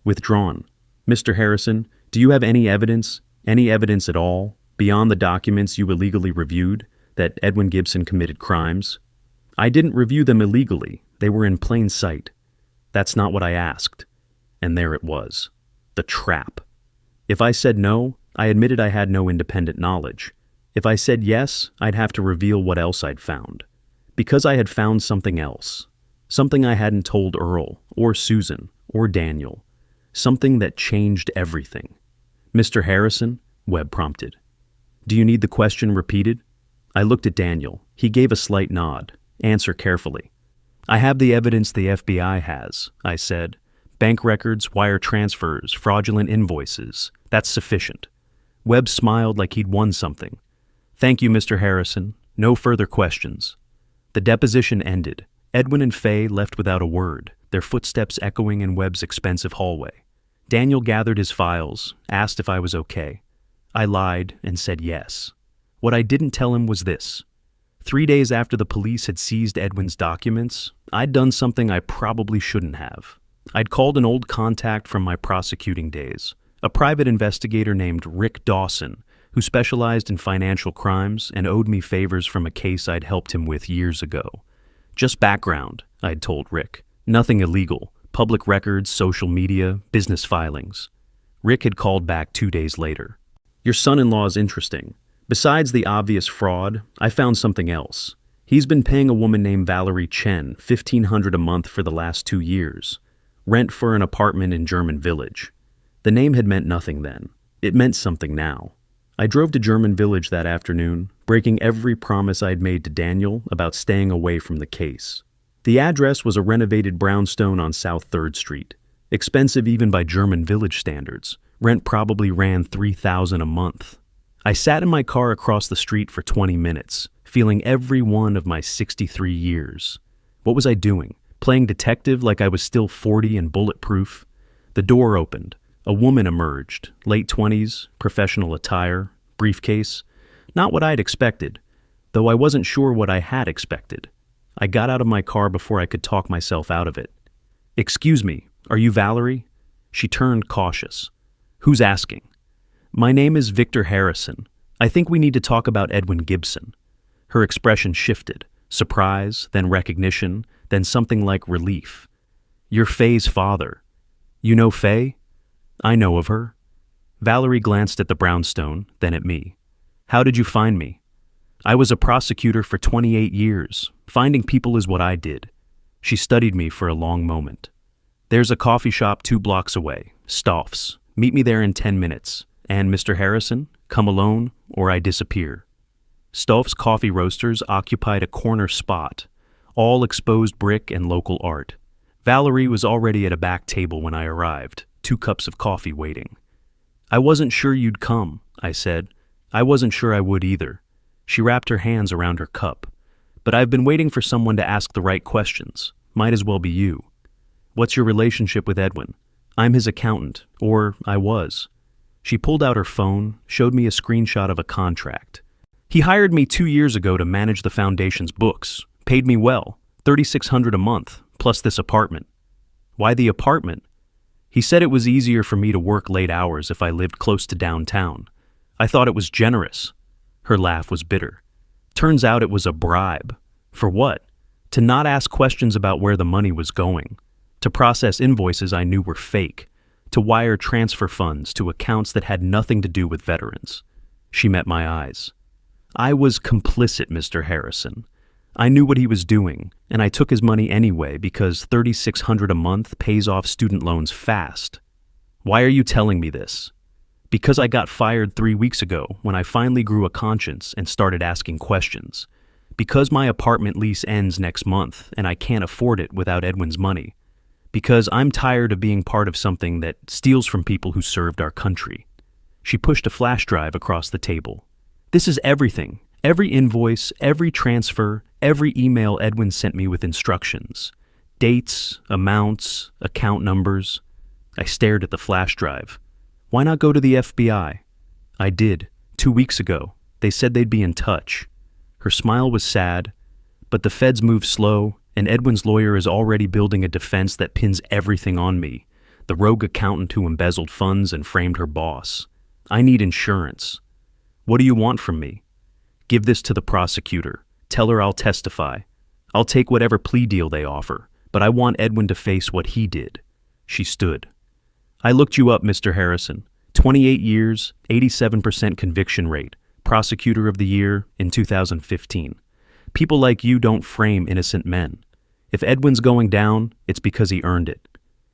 Speaker 1: Withdrawn. Mr. Harrison, do you have any evidence at all, beyond the documents you illegally reviewed, that Edwin Gibson committed crimes? I didn't review them illegally. They were in plain sight. That's not what I asked. And there it was. The trap. If I said no, I admitted I had no independent knowledge. If I said yes, I'd have to reveal what else I'd found. Because I had found something else. Something I hadn't told Earl, or Susan, or Daniel. Something that changed everything. Mr. Harrison, Webb prompted. Do you need the question repeated? I looked at Daniel. He gave a slight nod. Answer carefully. I have the evidence the FBI has, I said. Bank records, wire transfers, fraudulent invoices. That's sufficient. Webb smiled like he'd won something. Thank you, Mr. Harrison. No further questions. The deposition ended. Edwin and Faye left without a word, their footsteps echoing in Webb's expensive hallway. Daniel gathered his files, asked if I was okay. I lied and said yes. What I didn't tell him was this. 3 days after the police had seized Edwin's documents, I'd done something I probably shouldn't have. I'd called an old contact from my prosecuting days, a private investigator named Rick Dawson, who specialized in financial crimes and owed me favors from a case I'd helped him with years ago. Just background, I'd told Rick. Nothing illegal. Public records, social media, business filings. Rick had called back 2 days later. Your son-in-law is interesting. Besides the obvious fraud, I found something else. He's been paying a woman named Valerie Chen $1,500 a month for the last 2 years. Rent for an apartment in German Village. The name had meant nothing then. It meant something now. I drove to German Village that afternoon, breaking every promise I'd made to Daniel about staying away from the case. The address was a renovated brownstone on South 3rd Street. Expensive even by German Village standards. Rent probably ran $3,000 a month. I sat in my car across the street for 20 minutes, feeling every one of my 63 years. What was I doing? Playing detective like I was still 40 and bulletproof? The door opened. A woman emerged, late 20s, professional attire, briefcase. Not what I'd expected, though I wasn't sure what I had expected. I got out of my car before I could talk myself out of it. "Excuse me, are you Valerie?" She turned cautious. "Who's asking?" "My name is Victor Harrison. I think we need to talk about Edwin Gibson." Her expression shifted, surprise, then recognition, then something like relief. "You're Faye's father. You know Faye?" "I know of her." Valerie glanced at the brownstone, then at me. "How did you find me?" "I was a prosecutor for 28 years. Finding people is what I did." She studied me for a long moment. "There's a coffee shop 2 blocks away, Stoff's. Meet me there in 10 minutes. And Mr. Harrison, come alone or I disappear." Stoff's Coffee Roasters occupied a corner spot, all exposed brick and local art. Valerie was already at a back table when I arrived, 2 cups of coffee waiting. "I wasn't sure you'd come," I said. "I wasn't sure I would either." She wrapped her hands around her cup. "But I've been waiting for someone to ask the right questions. Might as well be you. What's your relationship with Edwin?" "I'm his accountant, or I was." She pulled out her phone, showed me a screenshot of a contract. "He hired me 2 years ago to manage the foundation's books. Paid me well, $3,600 a month, plus this apartment." "Why the apartment?" "He said it was easier for me to work late hours if I lived close to downtown. I thought it was generous." Her laugh was bitter. "Turns out it was a bribe." "For what?" "To not ask questions about where the money was going. To process invoices I knew were fake. To wire transfer funds to accounts that had nothing to do with veterans." She met my eyes. "I was complicit, Mr. Harrison. I knew what he was doing, and I took his money anyway because $3,600 a month pays off student loans fast." "Why are you telling me this?" "Because I got fired 3 weeks ago when I finally grew a conscience and started asking questions. Because my apartment lease ends next month and I can't afford it without Edwin's money. Because I'm tired of being part of something that steals from people who served our country." She pushed a flash drive across the table. "This is everything. Every invoice, every transfer, every email Edwin sent me with instructions. Dates, amounts, account numbers." I stared at the flash drive. "Why not go to the FBI?" "I did, 2 weeks ago. They said they'd be in touch." Her smile was sad, but the feds move slow, and Edwin's lawyer is already building a defense that pins everything on me, the rogue accountant who embezzled funds and framed her boss. I need insurance. "What do you want from me?" "Give this to the prosecutor. Tell her I'll testify. I'll take whatever plea deal they offer, but I want Edwin to face what he did." She stood. "I looked you up, Mr. Harrison. 28 years, 87% conviction rate, prosecutor of the year in 2015. People like you don't frame innocent men. If Edwin's going down, it's because he earned it."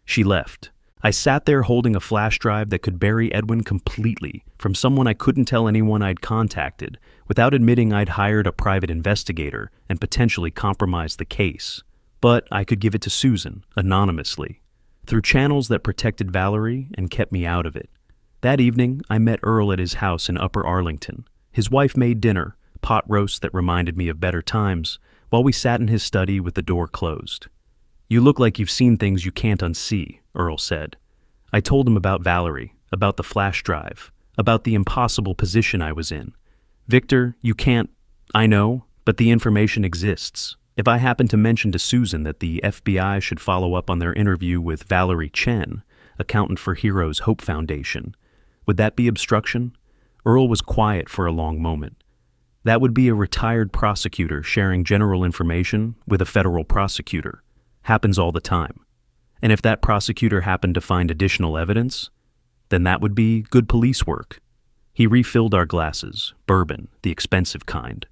Speaker 1: She left. I sat there holding a flash drive that could bury Edwin completely from someone I couldn't tell anyone I'd contacted without admitting I'd hired a private investigator and potentially compromised the case. But I could give it to Susan, anonymously, through channels that protected Valerie and kept me out of it. That evening, I met Earl at his house in Upper Arlington. His wife made dinner, pot roast that reminded me of better times, while we sat in his study with the door closed. "You look like you've seen things you can't unsee," Earl said. I told him about Valerie, about the flash drive, about the impossible position I was in. "Victor, you can't—" "I know, but the information exists. If I happen to mention to Susan that the FBI should follow up on their interview with Valerie Chen, accountant for Heroes Hope Foundation, would that be obstruction?" Earl was quiet for a long moment. "That would be a retired prosecutor sharing general information with a federal prosecutor. Happens all the time. And if that prosecutor happened to find additional evidence, then that would be good police work." He refilled our glasses, bourbon, the expensive kind.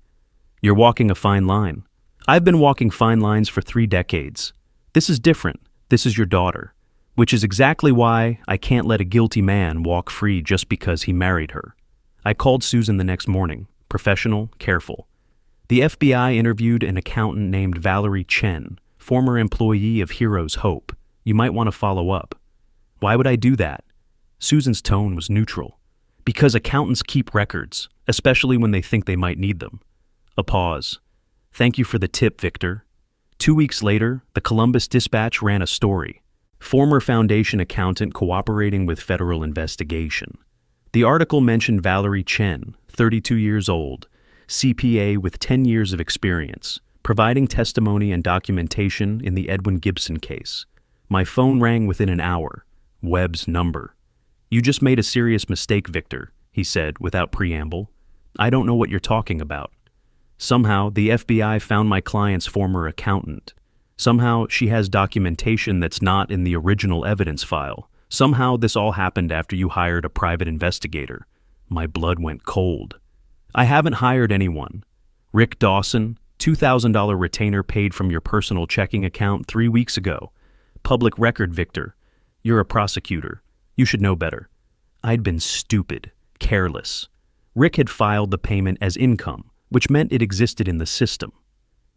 Speaker 1: "You're walking a fine line." "I've been walking fine lines for 3 decades. This is different. This is your daughter. Which is exactly why I can't let a guilty man walk free just because he married her." I called Susan the next morning, professional, careful. "The FBI interviewed an accountant named Valerie Chen, former employee of Heroes Hope. You might want to follow up." "Why would I do that?" Susan's tone was neutral. "Because accountants keep records, especially when they think they might need them." A pause. "Thank you for the tip, Victor." 2 weeks later, the Columbus Dispatch ran a story. Former foundation accountant cooperating with federal investigation. The article mentioned Valerie Chen, 32 years old, CPA with 10 years of experience, providing testimony and documentation in the Edwin Gibson case. My phone rang within an hour. Webb's number. "You just made a serious mistake, Victor," he said without preamble. "I don't know what you're talking about." Somehow, the FBI found my client's former accountant. Somehow, she has documentation that's not in the original evidence file. Somehow, this all happened after you hired a private investigator. My blood went cold. "I haven't hired anyone. Rick Dawson, $2,000 retainer paid from your personal checking account 3 weeks ago. Public record, Victor. You're a prosecutor. You should know better." I'd been stupid, careless. Rick had filed the payment as income, which meant it existed in the system.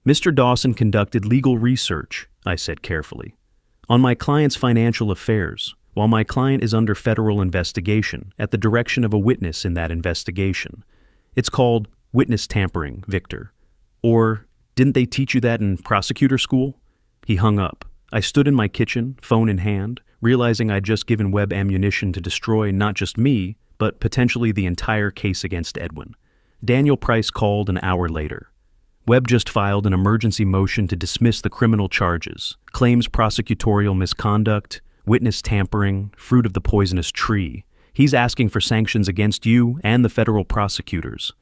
Speaker 1: "Mr. Dawson conducted legal research," I said carefully, "on my client's financial affairs, while my client is under federal investigation at the direction of a witness in that investigation. It's called witness tampering, Victor. Or, didn't they teach you that in prosecutor school?" He hung up. I stood in my kitchen, phone in hand, realizing I'd just given Webb ammunition to destroy not just me, but potentially the entire case against Edwin. Daniel Price called an hour later. Webb just filed an emergency motion to dismiss the criminal charges, claims prosecutorial misconduct, witness tampering, fruit of the poisonous tree. He's asking for sanctions against you and the federal prosecutors.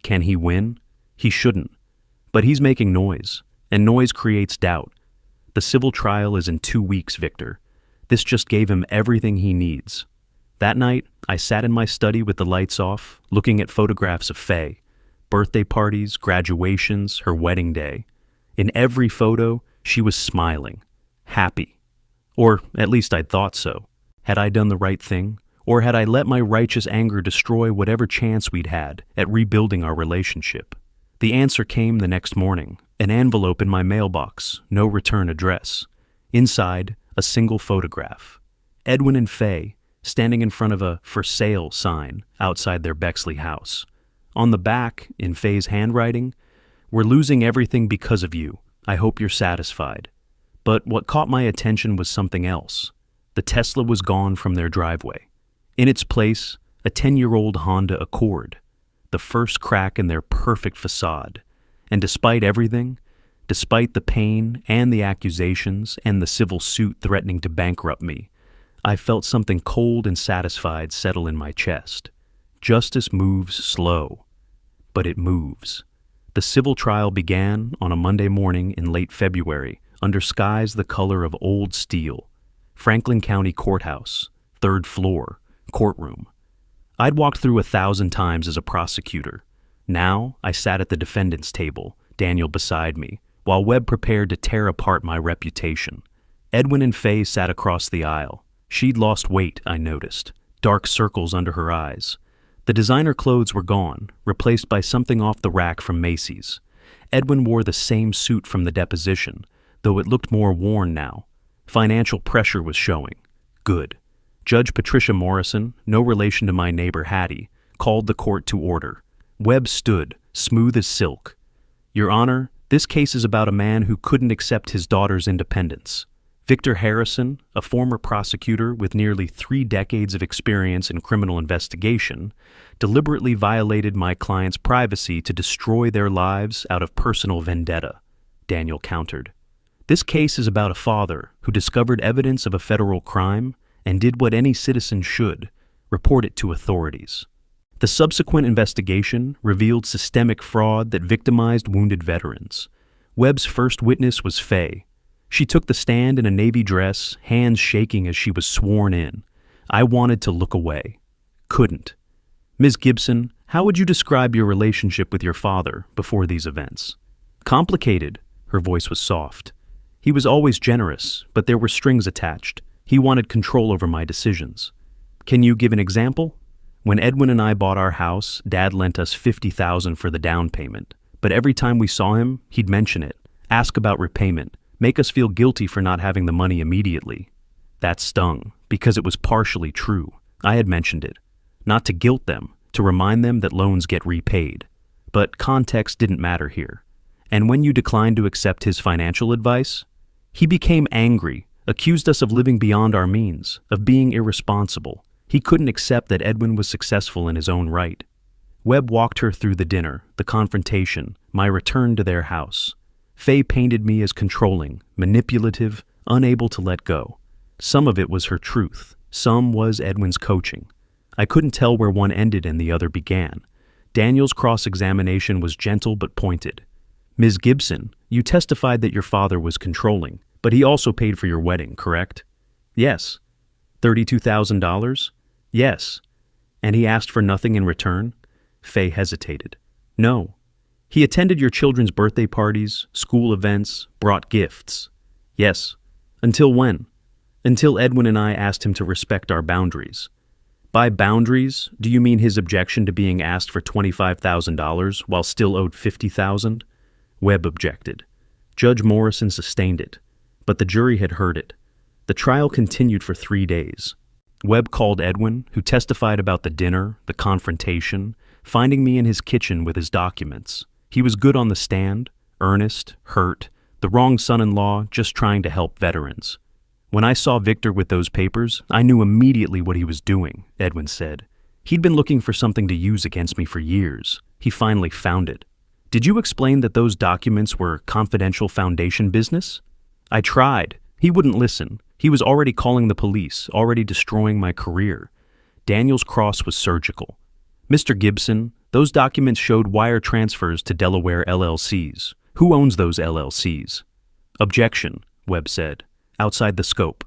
Speaker 1: Can he win? He shouldn't. But he's making noise, and noise creates doubt. The civil trial is in 2 weeks, Victor. This just gave him everything he needs. That night, I sat in my study with the lights off, looking at photographs of Faye. Birthday parties, graduations, her wedding day. In every photo, she was smiling, happy. Or at least I thought so. Had I done the right thing? Or had I let my righteous anger destroy whatever chance we'd had at rebuilding our relationship? The answer came the next morning, an envelope in my mailbox, no return address. Inside, a single photograph. Edwin and Faye, standing in front of a "for sale" sign outside their Bexley house. On the back, in Faye's handwriting, "We're losing everything because of you. I hope you're satisfied." But what caught my attention was something else. The Tesla was gone from their driveway. In its place, a 10-year-old Honda Accord, the first crack in their perfect facade. And despite everything, despite the pain and the accusations and the civil suit threatening to bankrupt me, I felt something cold and satisfied settle in my chest. Justice moves slow, but it moves. The civil trial began on a Monday morning in late February under skies the color of old steel. Franklin County Courthouse, 3rd floor, courtroom. I'd walked through 1,000 times as a prosecutor. Now I sat at the defendant's table, Daniel beside me, while Webb prepared to tear apart my reputation. Edwin and Faye sat across the aisle. She'd lost weight, I noticed, dark circles under her eyes. The designer clothes were gone, replaced by something off the rack from Macy's. Edwin wore the same suit from the deposition, though it looked more worn now. Financial pressure was showing. Good. Judge Patricia Morrison, no relation to my neighbor Hattie, called the court to order. Webb stood, smooth as silk. "Your Honor, this case is about a man who couldn't accept his daughter's independence. Victor Harrison, a former prosecutor with nearly 3 decades of experience in criminal investigation, deliberately violated my client's privacy to destroy their lives out of personal vendetta," Daniel countered. "This case is about a father who discovered evidence of a federal crime and did what any citizen should, report it to authorities. The subsequent investigation revealed systemic fraud that victimized wounded veterans. Webb's first witness was Faye. She took the stand in a navy dress, hands shaking as she was sworn in. I wanted to look away. Couldn't. "Ms. Gibson, how would you describe your relationship with your father before these events?" "Complicated." Her voice was soft. "He was always generous, but there were strings attached. He wanted control over my decisions." "Can you give an example?" "When Edwin and I bought our house, Dad lent us $50,000 for the down payment. But every time we saw him, he'd mention it, ask about repayment, make us feel guilty for not having the money immediately." That stung, because it was partially true. I had mentioned it. Not to guilt them, to remind them that loans get repaid. But context didn't matter here. And when you declined to accept his financial advice, he became angry, accused us of living beyond our means, of being irresponsible. He couldn't accept that Edwin was successful in his own right. Webb walked her through the dinner, the confrontation, my return to their house. Faye painted me as controlling, manipulative, unable to let go. Some of it was her truth. Some was Edwin's coaching. I couldn't tell where one ended and the other began. Daniel's cross-examination was gentle but pointed. Ms. Gibson, you testified that your father was controlling, but he also paid for your wedding, correct? Yes. $32,000? Yes. And he asked for nothing in return? Faye hesitated. No. He attended your children's birthday parties, school events, brought gifts. Yes. Until when? Until Edwin and I asked him to respect our boundaries. By boundaries, do you mean his objection to being asked for $25,000 while still owed $50,000? Webb objected. Judge Morrison sustained it, but the jury had heard it. The trial continued for 3 days. Webb called Edwin, who testified about the dinner, the confrontation, finding me in his kitchen with his documents. He was good on the stand, earnest, hurt, the wrong son-in-law just trying to help veterans. When I saw Victor with those papers, I knew immediately what he was doing, Edwin said. He'd been looking for something to use against me for years. He finally found it. Did you explain that those documents were confidential foundation business? I tried. He wouldn't listen. He was already calling the police, already destroying my career. Daniel's cross was surgical. Mr. Gibson, those documents showed wire transfers to Delaware LLCs. Who owns those LLCs? Objection, Webb said. Outside the scope.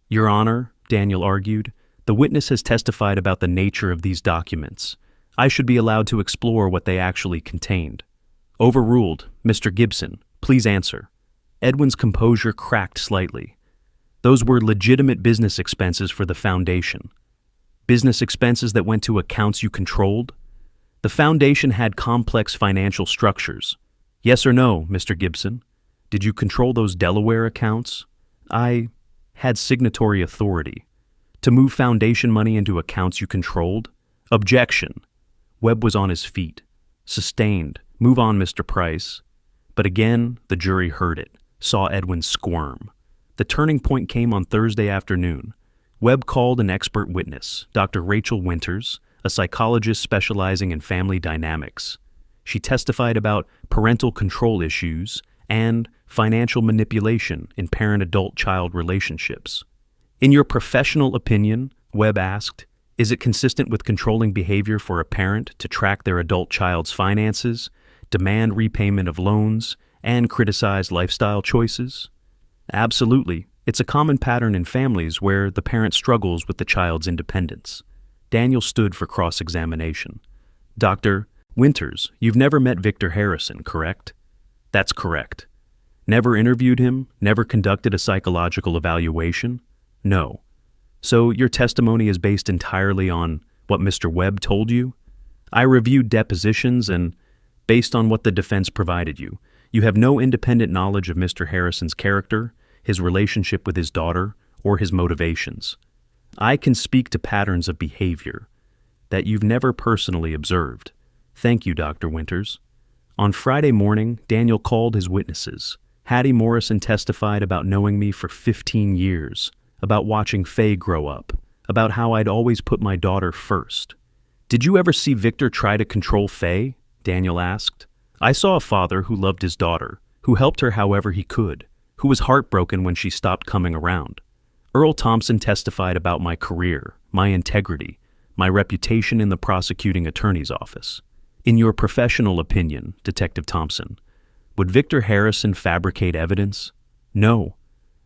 Speaker 1: Your Honor, Daniel argued, the witness has testified about the nature of these documents. I should be allowed to explore what they actually contained. Overruled. Mr. Gibson, please answer. Edwin's composure cracked slightly. Those were legitimate business expenses for the foundation. Business expenses that went to accounts you controlled? The foundation had complex financial structures. Yes or no, Mr. Gibson? Did you control those Delaware accounts? I had signatory authority. To move foundation money into accounts you controlled? Objection. Webb was on his feet. Sustained. Move on, Mr. Price. But again, the jury heard it, saw Edwin squirm. The turning point came on Thursday afternoon. Webb called an expert witness, Dr. Rachel Winters, a psychologist specializing in family dynamics. She testified about parental control issues and financial manipulation in parent-adult-child relationships. In your professional opinion, Webb asked, is it consistent with controlling behavior for a parent to track their adult child's finances, demand repayment of loans, and criticize lifestyle choices? Absolutely. It's a common pattern in families where the parent struggles with the child's independence. Daniel stood for cross-examination. Dr. Winters, you've never met Victor Harrison, correct? That's correct. Never interviewed him? Never conducted a psychological evaluation? No. So your testimony is based entirely on what Mr. Webb told you? I reviewed depositions and, based on what the defense provided you, you have no independent knowledge of Mr. Harrison's character, his relationship with his daughter, or his motivations. I can speak to patterns of behavior that you've never personally observed. Thank you, Dr. Winters. On Friday morning, Daniel called his witnesses. Hattie Morrison testified about knowing me for 15 years, about watching Faye grow up, about how I'd always put my daughter first. Did you ever see Victor try to control Faye? Daniel asked. I saw a father who loved his daughter, who helped her however he could, who was heartbroken when she stopped coming around. Earl Thompson testified about my career, my integrity, my reputation in the prosecuting attorney's office. In your professional opinion, Detective Thompson, would Victor Harrison fabricate evidence? No.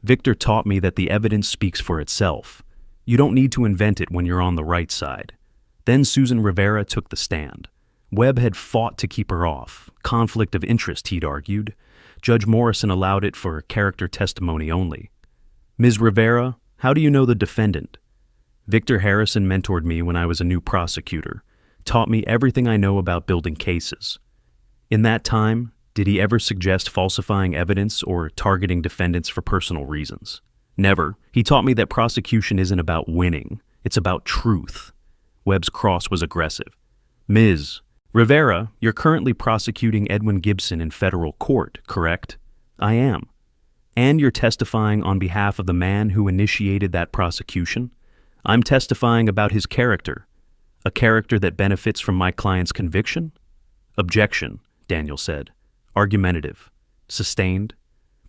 Speaker 1: Victor taught me that the evidence speaks for itself. You don't need to invent it when you're on the right side. Then Susan Rivera took the stand. Webb had fought to keep her off. Conflict of interest, he'd argued. Judge Morrison allowed it for character testimony only. Ms. Rivera, how do you know the defendant? Victor Harrison mentored me when I was a new prosecutor, taught me everything I know about building cases. In that time, did he ever suggest falsifying evidence or targeting defendants for personal reasons? Never. He taught me that prosecution isn't about winning. It's about truth. Webb's cross was aggressive. Ms. Rivera, you're currently prosecuting Edwin Gibson in federal court, correct? I am. And you're testifying on behalf of the man who initiated that prosecution? I'm testifying about his character. A character that benefits from my client's conviction? Objection, Daniel said. Argumentative. Sustained.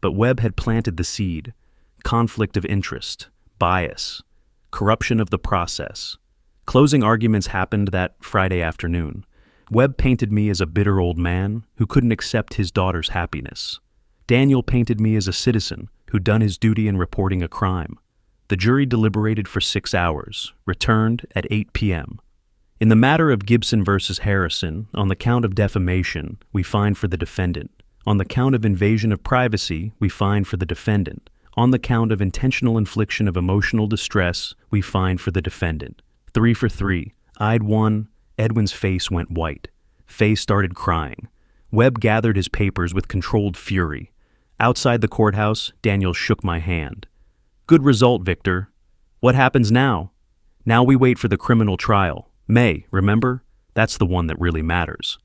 Speaker 1: But Webb had planted the seed. Conflict of interest. bias, corruption of the process. Closing arguments happened that Friday afternoon. Webb painted me as a bitter old man who couldn't accept his daughter's happiness. Daniel painted me as a citizen who'd done his duty in reporting a crime. The jury deliberated for 6 hours, returned at 8 p.m. In the matter of Gibson versus Harrison, on the count of defamation, we find for the defendant. On the count of invasion of privacy, we find for the defendant. On the count of intentional infliction of emotional distress, we find for the defendant. 3 for 3. I'd won. Edwin's face went white. Faye started crying. Webb gathered his papers with controlled fury. Outside the courthouse, Daniel shook my hand. Good result, Victor. What happens now? Now we wait for the criminal trial. May, remember? That's the one that really matters.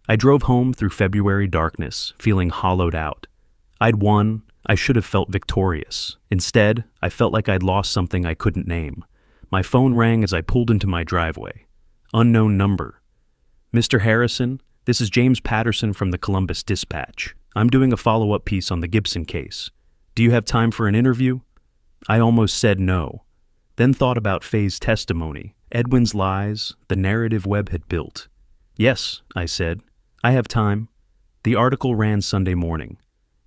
Speaker 1: I drove home through February darkness, feeling hollowed out. I'd won. I should have felt victorious. Instead, I felt like I'd lost something I couldn't name. My phone rang as I pulled into my driveway. Unknown number. Mr. Harrison, this is James Patterson from the Columbus Dispatch. I'm doing a follow-up piece on the Gibson case. Do you have time for an interview? I almost said no, then thought about Faye's testimony, Edwin's lies, the narrative Webb had built. Yes, I said. I have time. The article ran Sunday morning.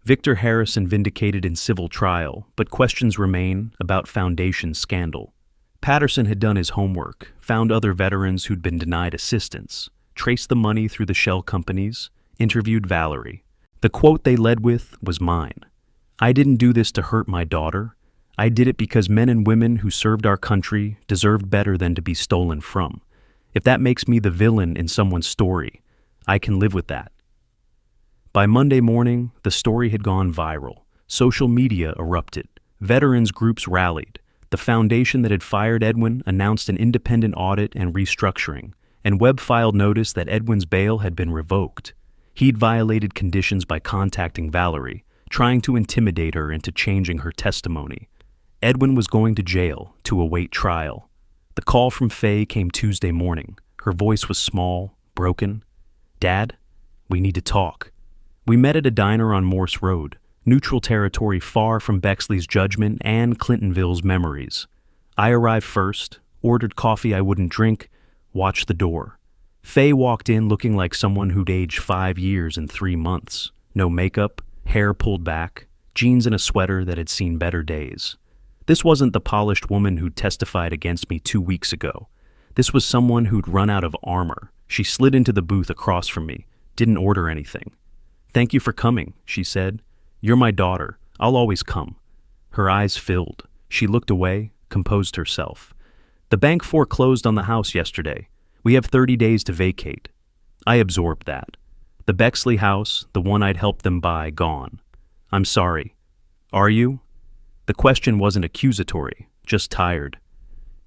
Speaker 1: Victor Harrison vindicated in civil trial, but questions remain about Foundation scandal. Patterson had done his homework, found other veterans who'd been denied assistance, traced the money through the shell companies, interviewed Valerie. The quote they led with was mine. I didn't do this to hurt my daughter. I did it because men and women who served our country deserved better than to be stolen from. If that makes me the villain in someone's story, I can live with that. By Monday morning, the story had gone viral. Social media erupted. Veterans groups rallied. The foundation that had fired Edwin announced an independent audit and restructuring, and Webb filed notice that Edwin's bail had been revoked. He'd violated conditions by contacting Valerie, trying to intimidate her into changing her testimony. Edwin was going to jail to await trial. The call from Faye came Tuesday morning. Her voice was small, broken. Dad, we need to talk. We met at a diner on Morse Road, neutral territory far from Bexley's judgment and Clintonville's memories. I arrived first, ordered coffee I wouldn't drink, watched the door. Faye walked in looking like someone who'd aged 5 years in 3 months. No makeup, hair pulled back, jeans and a sweater that had seen better days. This wasn't the polished woman who'd testified against me 2 weeks ago. This was someone who'd run out of armor. She slid into the booth across from me, didn't order anything. Thank you for coming, she said. You're my daughter. I'll always come. Her eyes filled. She looked away, composed herself. The bank foreclosed on the house yesterday. We have 30 days to vacate. I absorbed that. The Bexley house, the one I'd helped them buy, gone. I'm sorry. Are you? The question wasn't accusatory, just tired.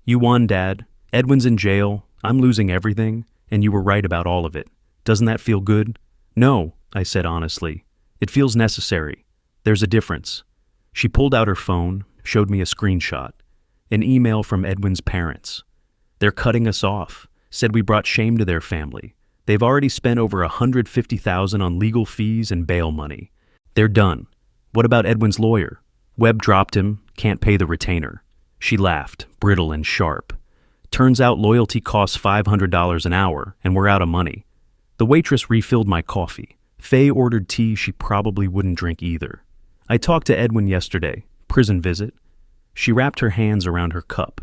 Speaker 1: You won, Dad. Edwin's in jail. I'm losing everything, and you were right about all of it. Doesn't that feel good? No, I said honestly. It feels necessary. There's a difference. She pulled out her phone, showed me a screenshot. An email from Edwin's parents. They're cutting us off. Said we brought shame to their family. They've already spent over $150,000 on legal fees and bail money. They're done. What about Edwin's lawyer? Webb dropped him, can't pay the retainer. She laughed, brittle and sharp. Turns out loyalty costs $500 an hour, and we're out of money. The waitress refilled my coffee. Faye ordered tea she probably wouldn't drink either. I talked to Edwin yesterday, prison visit. She wrapped her hands around her cup.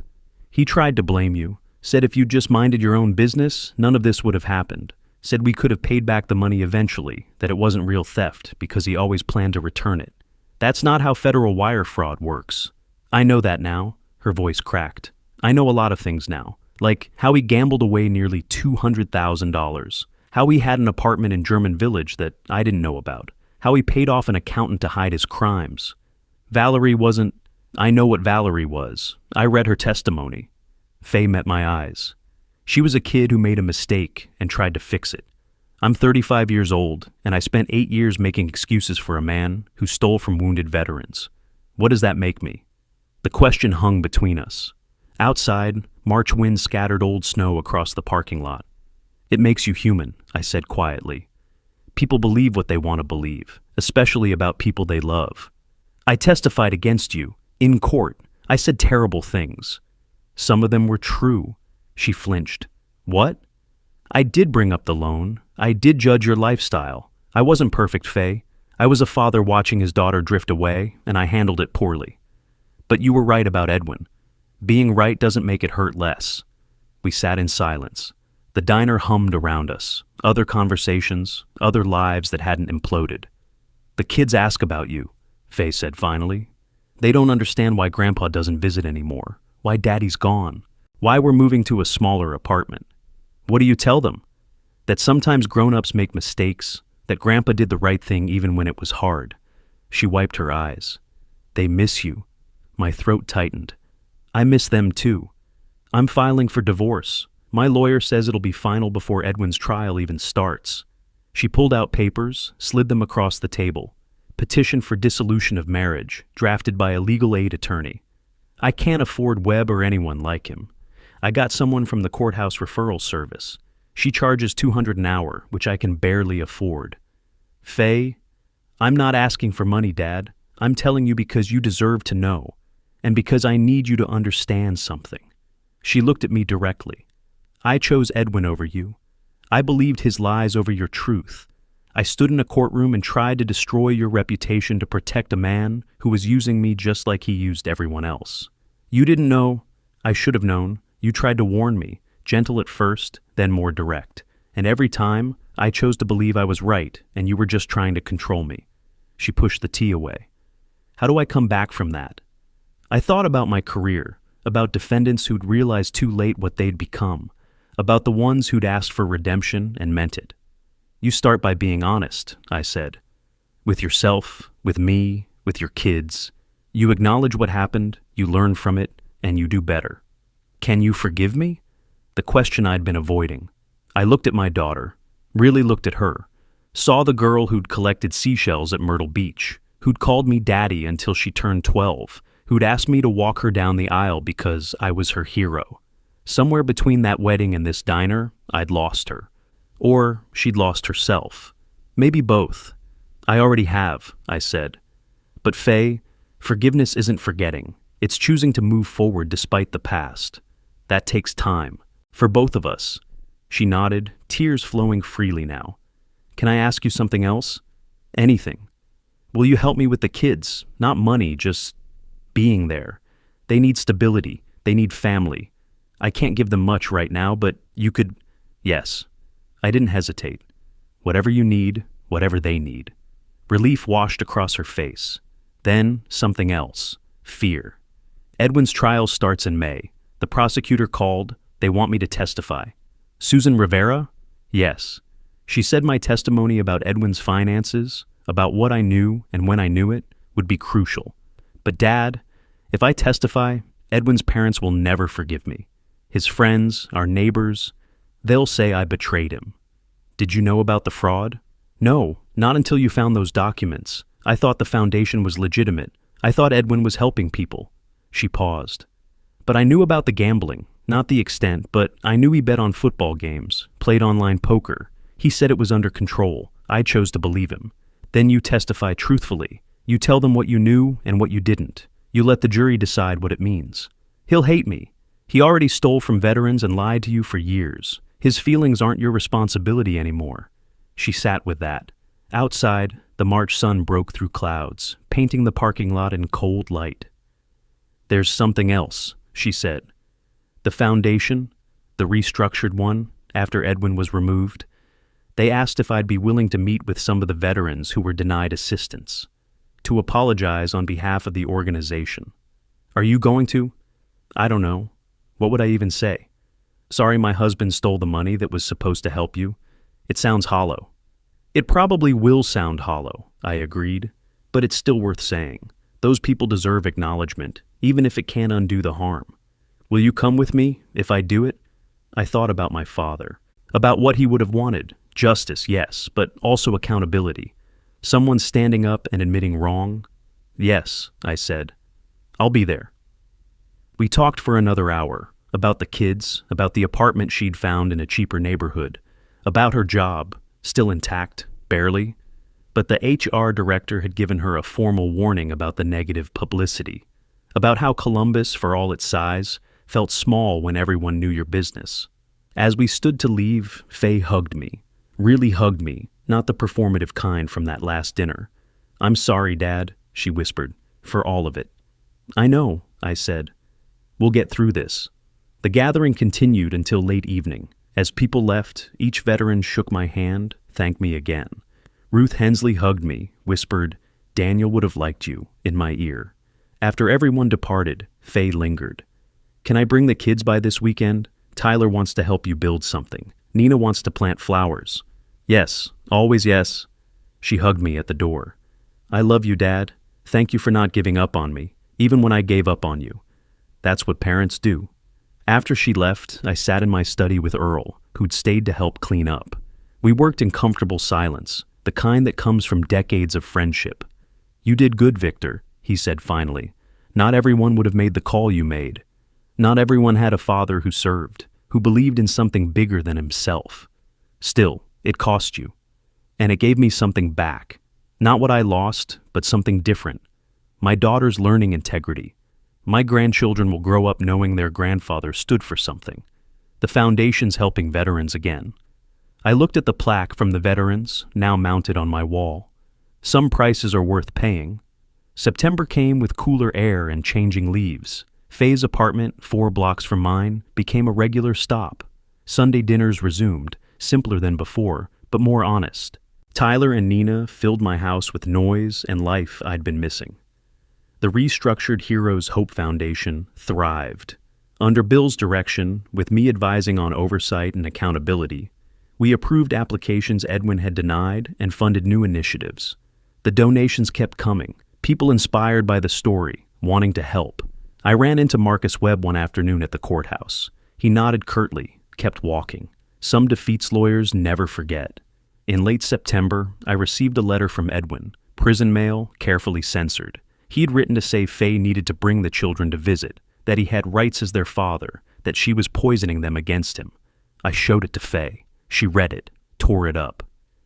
Speaker 1: He tried to blame you. Said if you'd just minded your own business, none of this would have happened. Said we could have paid back the money eventually, that it wasn't real theft because he always planned to return it. That's not how federal wire fraud works. I know that now. Her voice cracked. I know a lot of things now, like how he gambled away nearly $200,000, how he had an apartment in German Village that I didn't know about, how he paid off an accountant to hide his crimes. Valerie wasn't... I know what Valerie was. I read her testimony. Faye met my eyes. She was a kid who made a mistake and tried to fix it. I'm 35 years old, and I spent 8 years making excuses for a man who stole from wounded veterans. What does that make me? The question hung between us. Outside, March wind scattered old snow across the parking lot. It makes you human, I said quietly. People believe what they want to believe, especially about people they love. I testified against you, in court. I said terrible things. Some of them were true. She flinched. What? I did bring up the loan. I did judge your lifestyle. I wasn't perfect, Faye. I was a father watching his daughter drift away, and I handled it poorly. But you were right about Edwin. Being right doesn't make it hurt less. We sat in silence. The diner hummed around us. Other conversations, other lives that hadn't imploded. The kids ask about you, Faye said finally. They don't understand why Grandpa doesn't visit anymore, why Daddy's gone, why we're moving to a smaller apartment. What do you tell them? That sometimes grown-ups make mistakes, that Grandpa did the right thing even when it was hard. She wiped her eyes. They miss you. My throat tightened. I miss them too. I'm filing for divorce. My lawyer says it'll be final before Edwin's trial even starts. She pulled out papers, slid them across the table. Petition for dissolution of marriage, drafted by a legal aid attorney. I can't afford Webb or anyone like him. I got someone from the courthouse referral service. She charges $200 an hour, which I can barely afford. Faye, I'm not asking for money, Dad. I'm telling you because you deserve to know, and because I need you to understand something. She looked at me directly. I chose Edwin over you. I believed his lies over your truth. I stood in a courtroom and tried to destroy your reputation to protect a man who was using me just like he used everyone else. You didn't know. I should have known. You tried to warn me, gentle at first, then more direct. And every time, I chose to believe I was right and you were just trying to control me. She pushed the tea away. How do I come back from that? I thought about my career, about defendants who'd realized too late what they'd become, about the ones who'd asked for redemption and meant it. You start by being honest, I said. With yourself, with me, with your kids. You acknowledge what happened, you learn from it, and you do better. Can you forgive me? The question I'd been avoiding. I looked at my daughter, really looked at her, saw the girl who'd collected seashells at Myrtle Beach, who'd called me daddy until she turned 12, who'd asked me to walk her down the aisle because I was her hero. Somewhere between that wedding and this diner, I'd lost her. Or she'd lost herself. Maybe both. I already have, I said. But Faye, forgiveness isn't forgetting. It's choosing to move forward despite the past. That takes time. For both of us. She nodded, tears flowing freely now. Can I ask you something else? Anything. Will you help me with the kids? Not money, just being there. They need stability. They need family. I can't give them much right now, but you could... Yes. I didn't hesitate. Whatever you need, whatever they need. Relief washed across her face. Then, something else. Fear. Edwin's trial starts in May. The prosecutor called. They want me to testify. Susan Rivera? Yes. She said my testimony about Edwin's finances, about what I knew and when I knew it, would be crucial. But Dad, if I testify, Edwin's parents will never forgive me. His friends, our neighbors, they'll say I betrayed him. Did you know about the fraud? No, not until you found those documents. I thought the foundation was legitimate. I thought Edwin was helping people. She paused. But I knew about the gambling, not the extent, but I knew he bet on football games, played online poker. He said it was under control. I chose to believe him. Then you testify truthfully. You tell them what you knew and what you didn't. You let the jury decide what it means. He'll hate me. He already stole from veterans and lied to you for years. His feelings aren't your responsibility anymore. She sat with that. Outside, the March sun broke through clouds, painting the parking lot in cold light. There's something else, she said. The foundation, the restructured one, after Edwin was removed, they asked if I'd be willing to meet with some of the veterans who were denied assistance, to apologize on behalf of the organization. Are you going to? I don't know. What would I even say? Sorry my husband stole the money that was supposed to help you. It sounds hollow. It probably will sound hollow, I agreed, but it's still worth saying. Those people deserve acknowledgement, even if it can't undo the harm. Will you come with me if I do it? I thought about my father, about what he would have wanted. Justice, yes, but also accountability. Someone standing up and admitting wrong? Yes, I said. I'll be there. We talked for another hour, about the kids, about the apartment she'd found in a cheaper neighborhood, about her job, still intact, barely, but the HR director had given her a formal warning about the negative publicity. about how Columbus, for all its size, felt small when everyone knew your business. As we stood to leave, Faye hugged me. Really hugged me, not the performative kind from that last dinner. "I'm sorry, Dad," she whispered, "for all of it." "I know," I said. "We'll get through this." The gathering continued until late evening. As people left, each veteran shook my hand, thanked me again. Ruth Hensley hugged me, whispered, "Daniel would have liked you," in my ear. After everyone departed, Faye lingered. "Can I bring the kids by this weekend? Tyler wants to help you build something. Nina wants to plant flowers." "Yes, always yes." She hugged me at the door. "I love you, Dad. Thank you for not giving up on me, even when I gave up on you. That's what parents do." After she left, I sat in my study with Earl, who'd stayed to help clean up. We worked in comfortable silence, the kind that comes from decades of friendship. "You did good, Victor," he said finally. "Not everyone would have made the call you made. Not everyone had a father who served, who believed in something bigger than himself. Still, it cost you. And it gave me something back. Not what I lost, but something different. My daughter's learning integrity. My grandchildren will grow up knowing their grandfather stood for something. The foundation's helping veterans again." I looked at the plaque from the veterans, now mounted on my wall. Some prices are worth paying. September came with cooler air and changing leaves. Faye's apartment, 4 blocks from mine, became a regular stop. Sunday dinners resumed, simpler than before, but more honest. Tyler and Nina filled my house with noise and life I'd been missing. The restructured Heroes Hope Foundation thrived. Under Bill's direction, with me advising on oversight and accountability, we approved applications Edwin had denied and funded new initiatives. The donations kept coming, people inspired by the story, wanting to help. I ran into Marcus Webb one afternoon at the courthouse. He nodded curtly, kept walking. Some defeats lawyers never forget. In late September, I received a letter from Edwin, prison mail carefully censored. He'd written to say Faye needed to bring the children to visit, that he had rights as their father, that she was poisoning them against him. I showed it to Faye. She read it, tore it up.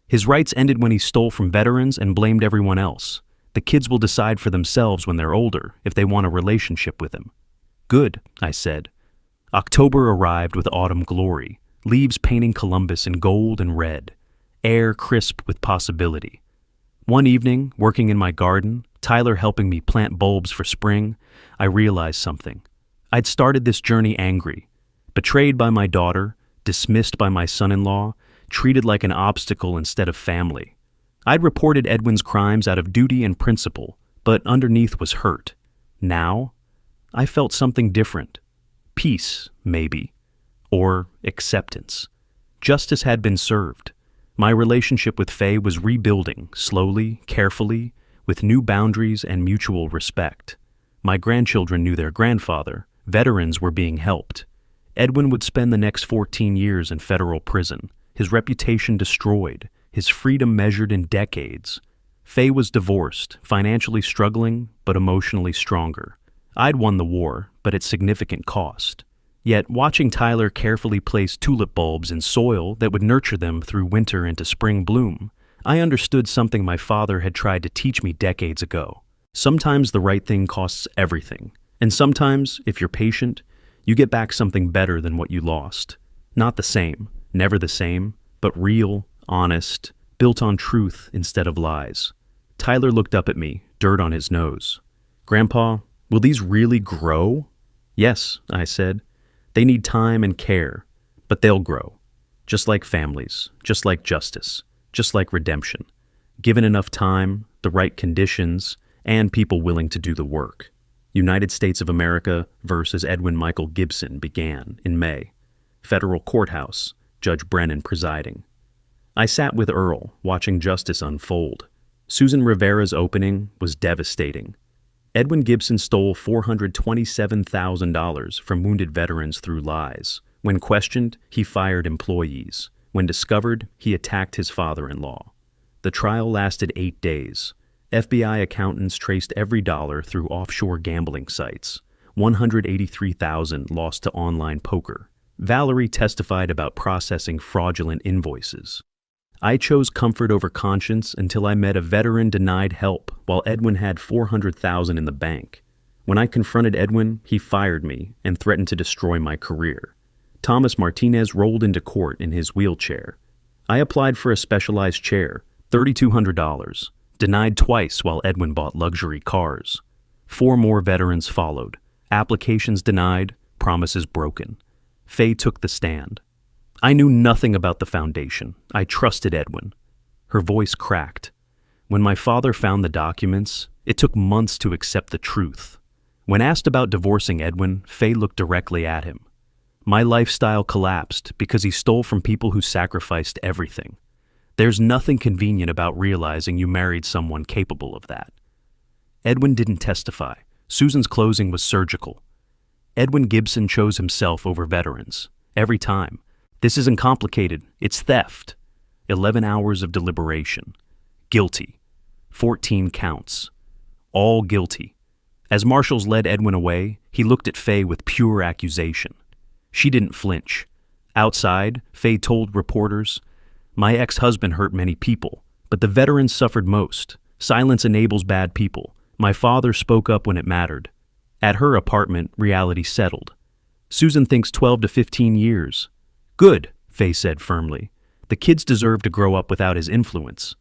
Speaker 1: His rights ended when he stole from veterans and blamed everyone else. The kids will decide for themselves when they're older if they want a relationship with him. "Good," I said. October arrived with autumn glory, leaves painting Columbus in gold and red, air crisp with possibility. One evening, working in my garden, Tyler helping me plant bulbs for spring, I realized something. I'd started this journey angry, betrayed by my daughter, dismissed by my son-in-law, treated like an obstacle instead of family. I'd reported Edwin's crimes out of duty and principle, but underneath was hurt. Now, I felt something different. Peace, maybe. Or acceptance. Justice had been served. My relationship with Faye was rebuilding, slowly, carefully, with new boundaries and mutual respect. My grandchildren knew their grandfather. Veterans were being helped. Edwin would spend the next 14 years in federal prison, his reputation destroyed, his freedom measured in decades. Faye was divorced, financially struggling, but emotionally stronger. I'd won the war, but at significant cost. Yet, watching Tyler carefully place tulip bulbs in soil that would nurture them through winter into spring bloom, I understood something my father had tried to teach me decades ago. Sometimes the right thing costs everything, and sometimes, if you're patient, you get back something better than what you lost. Not the same, never the same, but real, honest, built on truth instead of lies. Tyler looked up at me, dirt on his nose. "Grandpa, will these really grow?" "Yes," I said. "They need time and care, but they'll grow. Just like families, just like justice, just like redemption. Given enough time, the right conditions, and people willing to do the work." United States of America versus Edwin Michael Gibson began in May. Federal Courthouse, Judge Brennan presiding. I sat with Earl, watching justice unfold. Susan Rivera's opening was devastating. Edwin Gibson stole $427,000 from wounded veterans through lies. When questioned, he fired employees. When discovered, he attacked his father-in-law. The trial lasted 8 days. FBI accountants traced every dollar through offshore gambling sites. $183,000 lost to online poker. Valerie testified about processing fraudulent invoices. I chose comfort over conscience until I met a veteran denied help while Edwin had $400,000 in the bank. When I confronted Edwin, he fired me and threatened to destroy my career. Thomas Martinez rolled into court in his wheelchair. I applied for a specialized chair, $3,200, denied twice while Edwin bought luxury cars. 4 more veterans followed. Applications denied, promises broken. Faye took the stand. I knew nothing about the foundation. I trusted Edwin. Her voice cracked. When my father found the documents, it took months to accept the truth. When asked about divorcing Edwin, Faye looked directly at him. My lifestyle collapsed because he stole from people who sacrificed everything. There's nothing convenient about realizing you married someone capable of that. Edwin didn't testify. Susan's closing was surgical. Edwin Gibson chose himself over veterans. Every time. This isn't complicated. It's theft. 11 hours of deliberation. Guilty. 14 counts. All guilty. As marshals led Edwin away, he looked at Faye with pure accusation. She didn't flinch. Outside, Faye told reporters, "My ex-husband hurt many people, but the veterans suffered most. Silence enables bad people. My father spoke up when it mattered." At her apartment, reality settled. Susan thinks 12 to 15 years. Good, Faye said firmly. The kids deserve to grow up without his influence.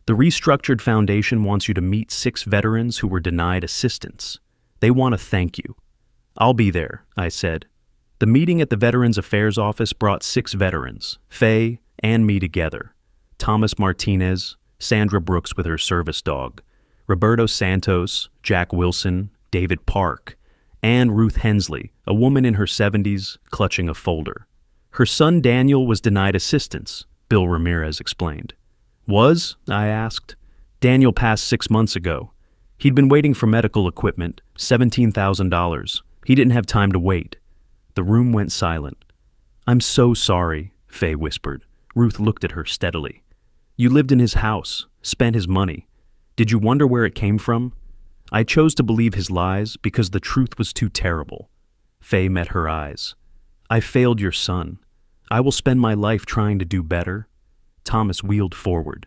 Speaker 1: The restructured foundation wants you to meet 6 veterans who were denied assistance. They want to thank you. I'll be there, I said. The meeting at the Veterans Affairs office brought 6 veterans, Faye and me together. Thomas Martinez, Sandra Brooks with her service dog, Roberto Santos, Jack Wilson, David Park, and Ruth Hensley, a woman in her 70s, clutching a folder. Her son Daniel was denied assistance, Bill Ramirez explained. Was? I asked. Daniel passed 6 months ago. He'd been waiting for medical equipment, $17,000. He didn't have time to wait. The room went silent. I'm so sorry, Faye whispered. Ruth looked at her steadily. You lived in his house, spent his money. Did you wonder where it came from? I chose to believe his lies because the truth was too terrible. Faye met her eyes. I failed your son. I will spend my life trying to do better. Thomas wheeled forward.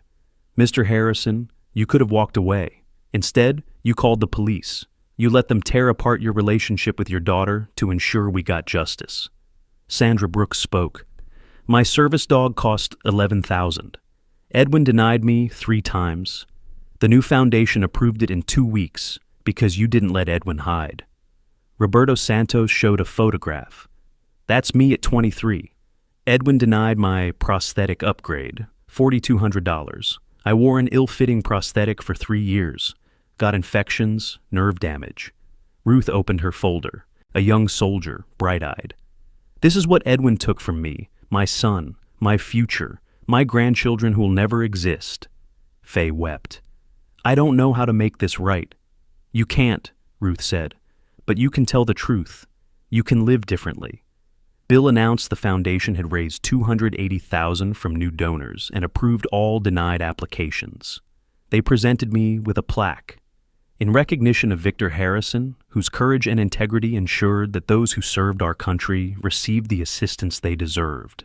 Speaker 1: Mr. Harrison, you could have walked away. Instead, you called the police. You let them tear apart your relationship with your daughter to ensure we got justice. Sandra Brooks spoke. My service dog cost $11,000. Edwin denied me 3 times. The new foundation approved it in 2 weeks because you didn't let Edwin hide. Roberto Santos showed a photograph. That's me at 23. Edwin denied my prosthetic upgrade, $4,200. I wore an ill-fitting prosthetic for 3 years. Got infections, nerve damage. Ruth opened her folder, a young soldier, bright-eyed. This is what Edwin took from me, my son, my future, my grandchildren who will never exist. Faye wept. I don't know how to make this right. You can't, Ruth said, but you can tell the truth. You can live differently. Bill announced the foundation had raised $280,000 from new donors and approved all denied applications. They presented me with a plaque. In recognition of Victor Harrison, whose courage and integrity ensured that those who served our country received the assistance they deserved.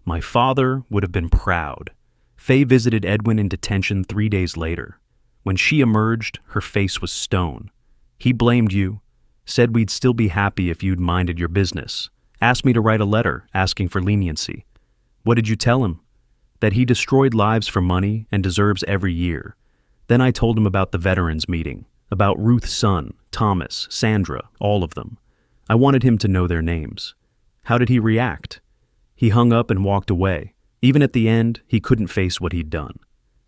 Speaker 1: My father would have been proud. Faye visited Edwin in detention 3 days later. When she emerged, her face was stone. He blamed you, said we'd still be happy if you'd minded your business, asked me to write a letter asking for leniency. What did you tell him? That he destroyed lives for money and deserves every year. Then I told him about the veterans meeting, about Ruth's son, Thomas, Sandra, all of them. I wanted him to know their names. How did he react? He hung up and walked away. Even at the end, he couldn't face what he'd done.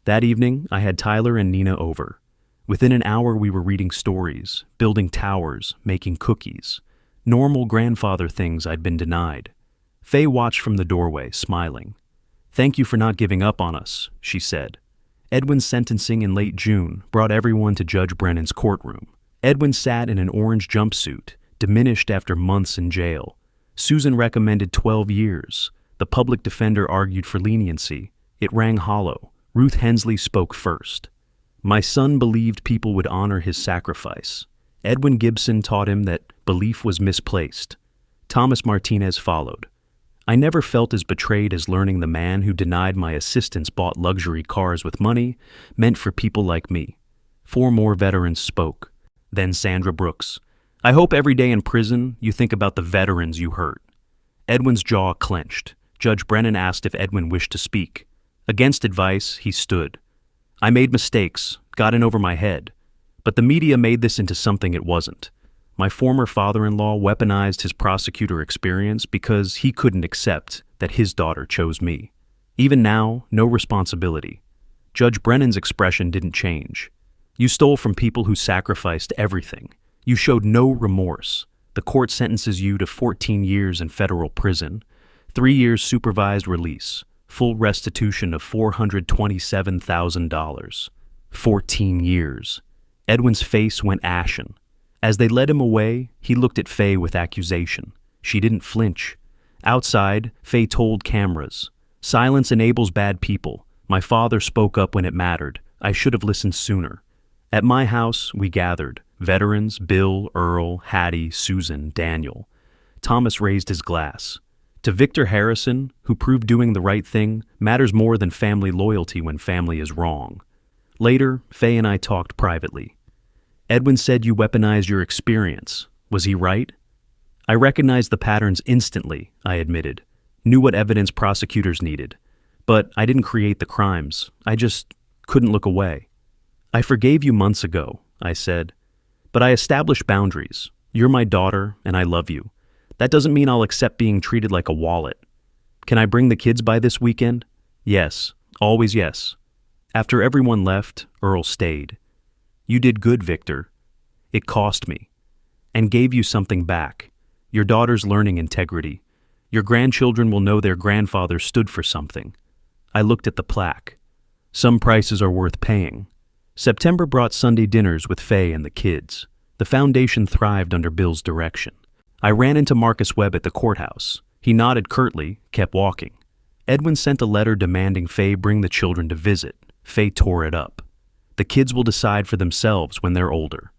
Speaker 1: That evening, I had Tyler and Nina over. Within an hour, we were reading stories, building towers, making cookies. Normal grandfather things I'd been denied. Faye watched from the doorway, smiling. Thank you for not giving up on us, she said. Edwin's sentencing in late June brought everyone to Judge Brennan's courtroom. Edwin sat in an orange jumpsuit, diminished after months in jail. Susan recommended 12 years. The public defender argued for leniency. It rang hollow. Ruth Hensley spoke first. My son believed people would honor his sacrifice. Edwin Gibson taught him that belief was misplaced. Thomas Martinez followed. I never felt as betrayed as learning the man who denied my assistance bought luxury cars with money meant for people like me. 4 more veterans spoke. Then Sandra Brooks. I hope every day in prison you think about the veterans you hurt. Edwin's jaw clenched. Judge Brennan asked if Edwin wished to speak. Against advice, he stood. I made mistakes, got in over my head. But the media made this into something it wasn't. My former father-in-law weaponized his prosecutor experience because he couldn't accept that his daughter chose me. Even now, no responsibility. Judge Brennan's expression didn't change. You stole from people who sacrificed everything. You showed no remorse. The court sentences you to 14 years in federal prison, 3 years supervised release, full restitution of $427,000. 14 years. Edwin's face went ashen. As they led him away, he looked at Faye with accusation. She didn't flinch. Outside, Faye told cameras, "Silence enables bad people. My father spoke up when it mattered. I should have listened sooner." At my house, we gathered. Veterans, Bill, Earl, Hattie, Susan, Daniel. Thomas raised his glass. To Victor Harrison, who proved doing the right thing matters more than family loyalty when family is wrong. Later, Faye and I talked privately. Edwin said you weaponized your experience. Was he right? I recognized the patterns instantly, I admitted. Knew what evidence prosecutors needed. But I didn't create the crimes. I just couldn't look away. I forgave you months ago, I said. But I established boundaries. You're my daughter, and I love you. That doesn't mean I'll accept being treated like a wallet. Can I bring the kids by this weekend? Yes, always yes. After everyone left, Earl stayed. You did good, Victor. It cost me. And gave you something back. Your daughter's learning integrity. Your grandchildren will know their grandfather stood for something. I looked at the plaque. Some prices are worth paying. September brought Sunday dinners with Faye and the kids. The foundation thrived under Bill's direction. I ran into Marcus Webb at the courthouse. He nodded curtly, kept walking. Edwin sent a letter demanding Faye bring the children to visit. Faye tore it up. The kids will decide for themselves when they're older.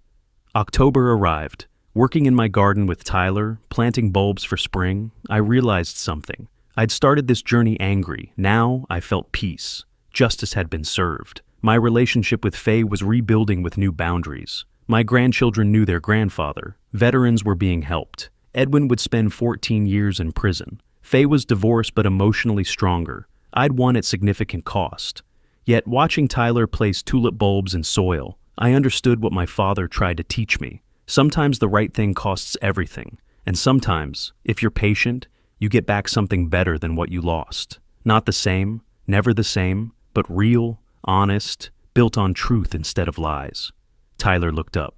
Speaker 1: October arrived. Working in my garden with Tyler, planting bulbs for spring, I realized something. I'd started this journey angry. Now I felt peace. Justice had been served. My relationship with Faye was rebuilding with new boundaries. My grandchildren knew their grandfather. Veterans were being helped. Edwin would spend 14 years in prison. Faye was divorced but emotionally stronger. I'd won at significant cost. Yet watching Tyler place tulip bulbs in soil, I understood what my father tried to teach me. Sometimes the right thing costs everything. And sometimes, if you're patient, you get back something better than what you lost. Not the same, never the same, but real, honest, built on truth instead of lies. Tyler looked up.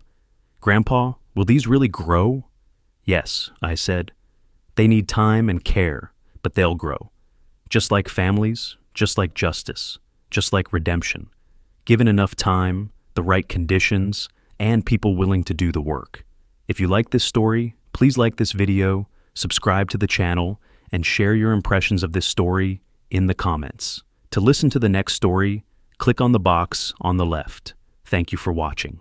Speaker 1: Grandpa, will these really grow? Yes, I said. They need time and care, but they'll grow. Just like families, just like justice, just like redemption. Given enough time, the right conditions, and people willing to do the work. If you like this story, please like this video, subscribe to the channel, and share your impressions of this story in the comments. To listen to the next story, click on the box on the left. Thank you for watching.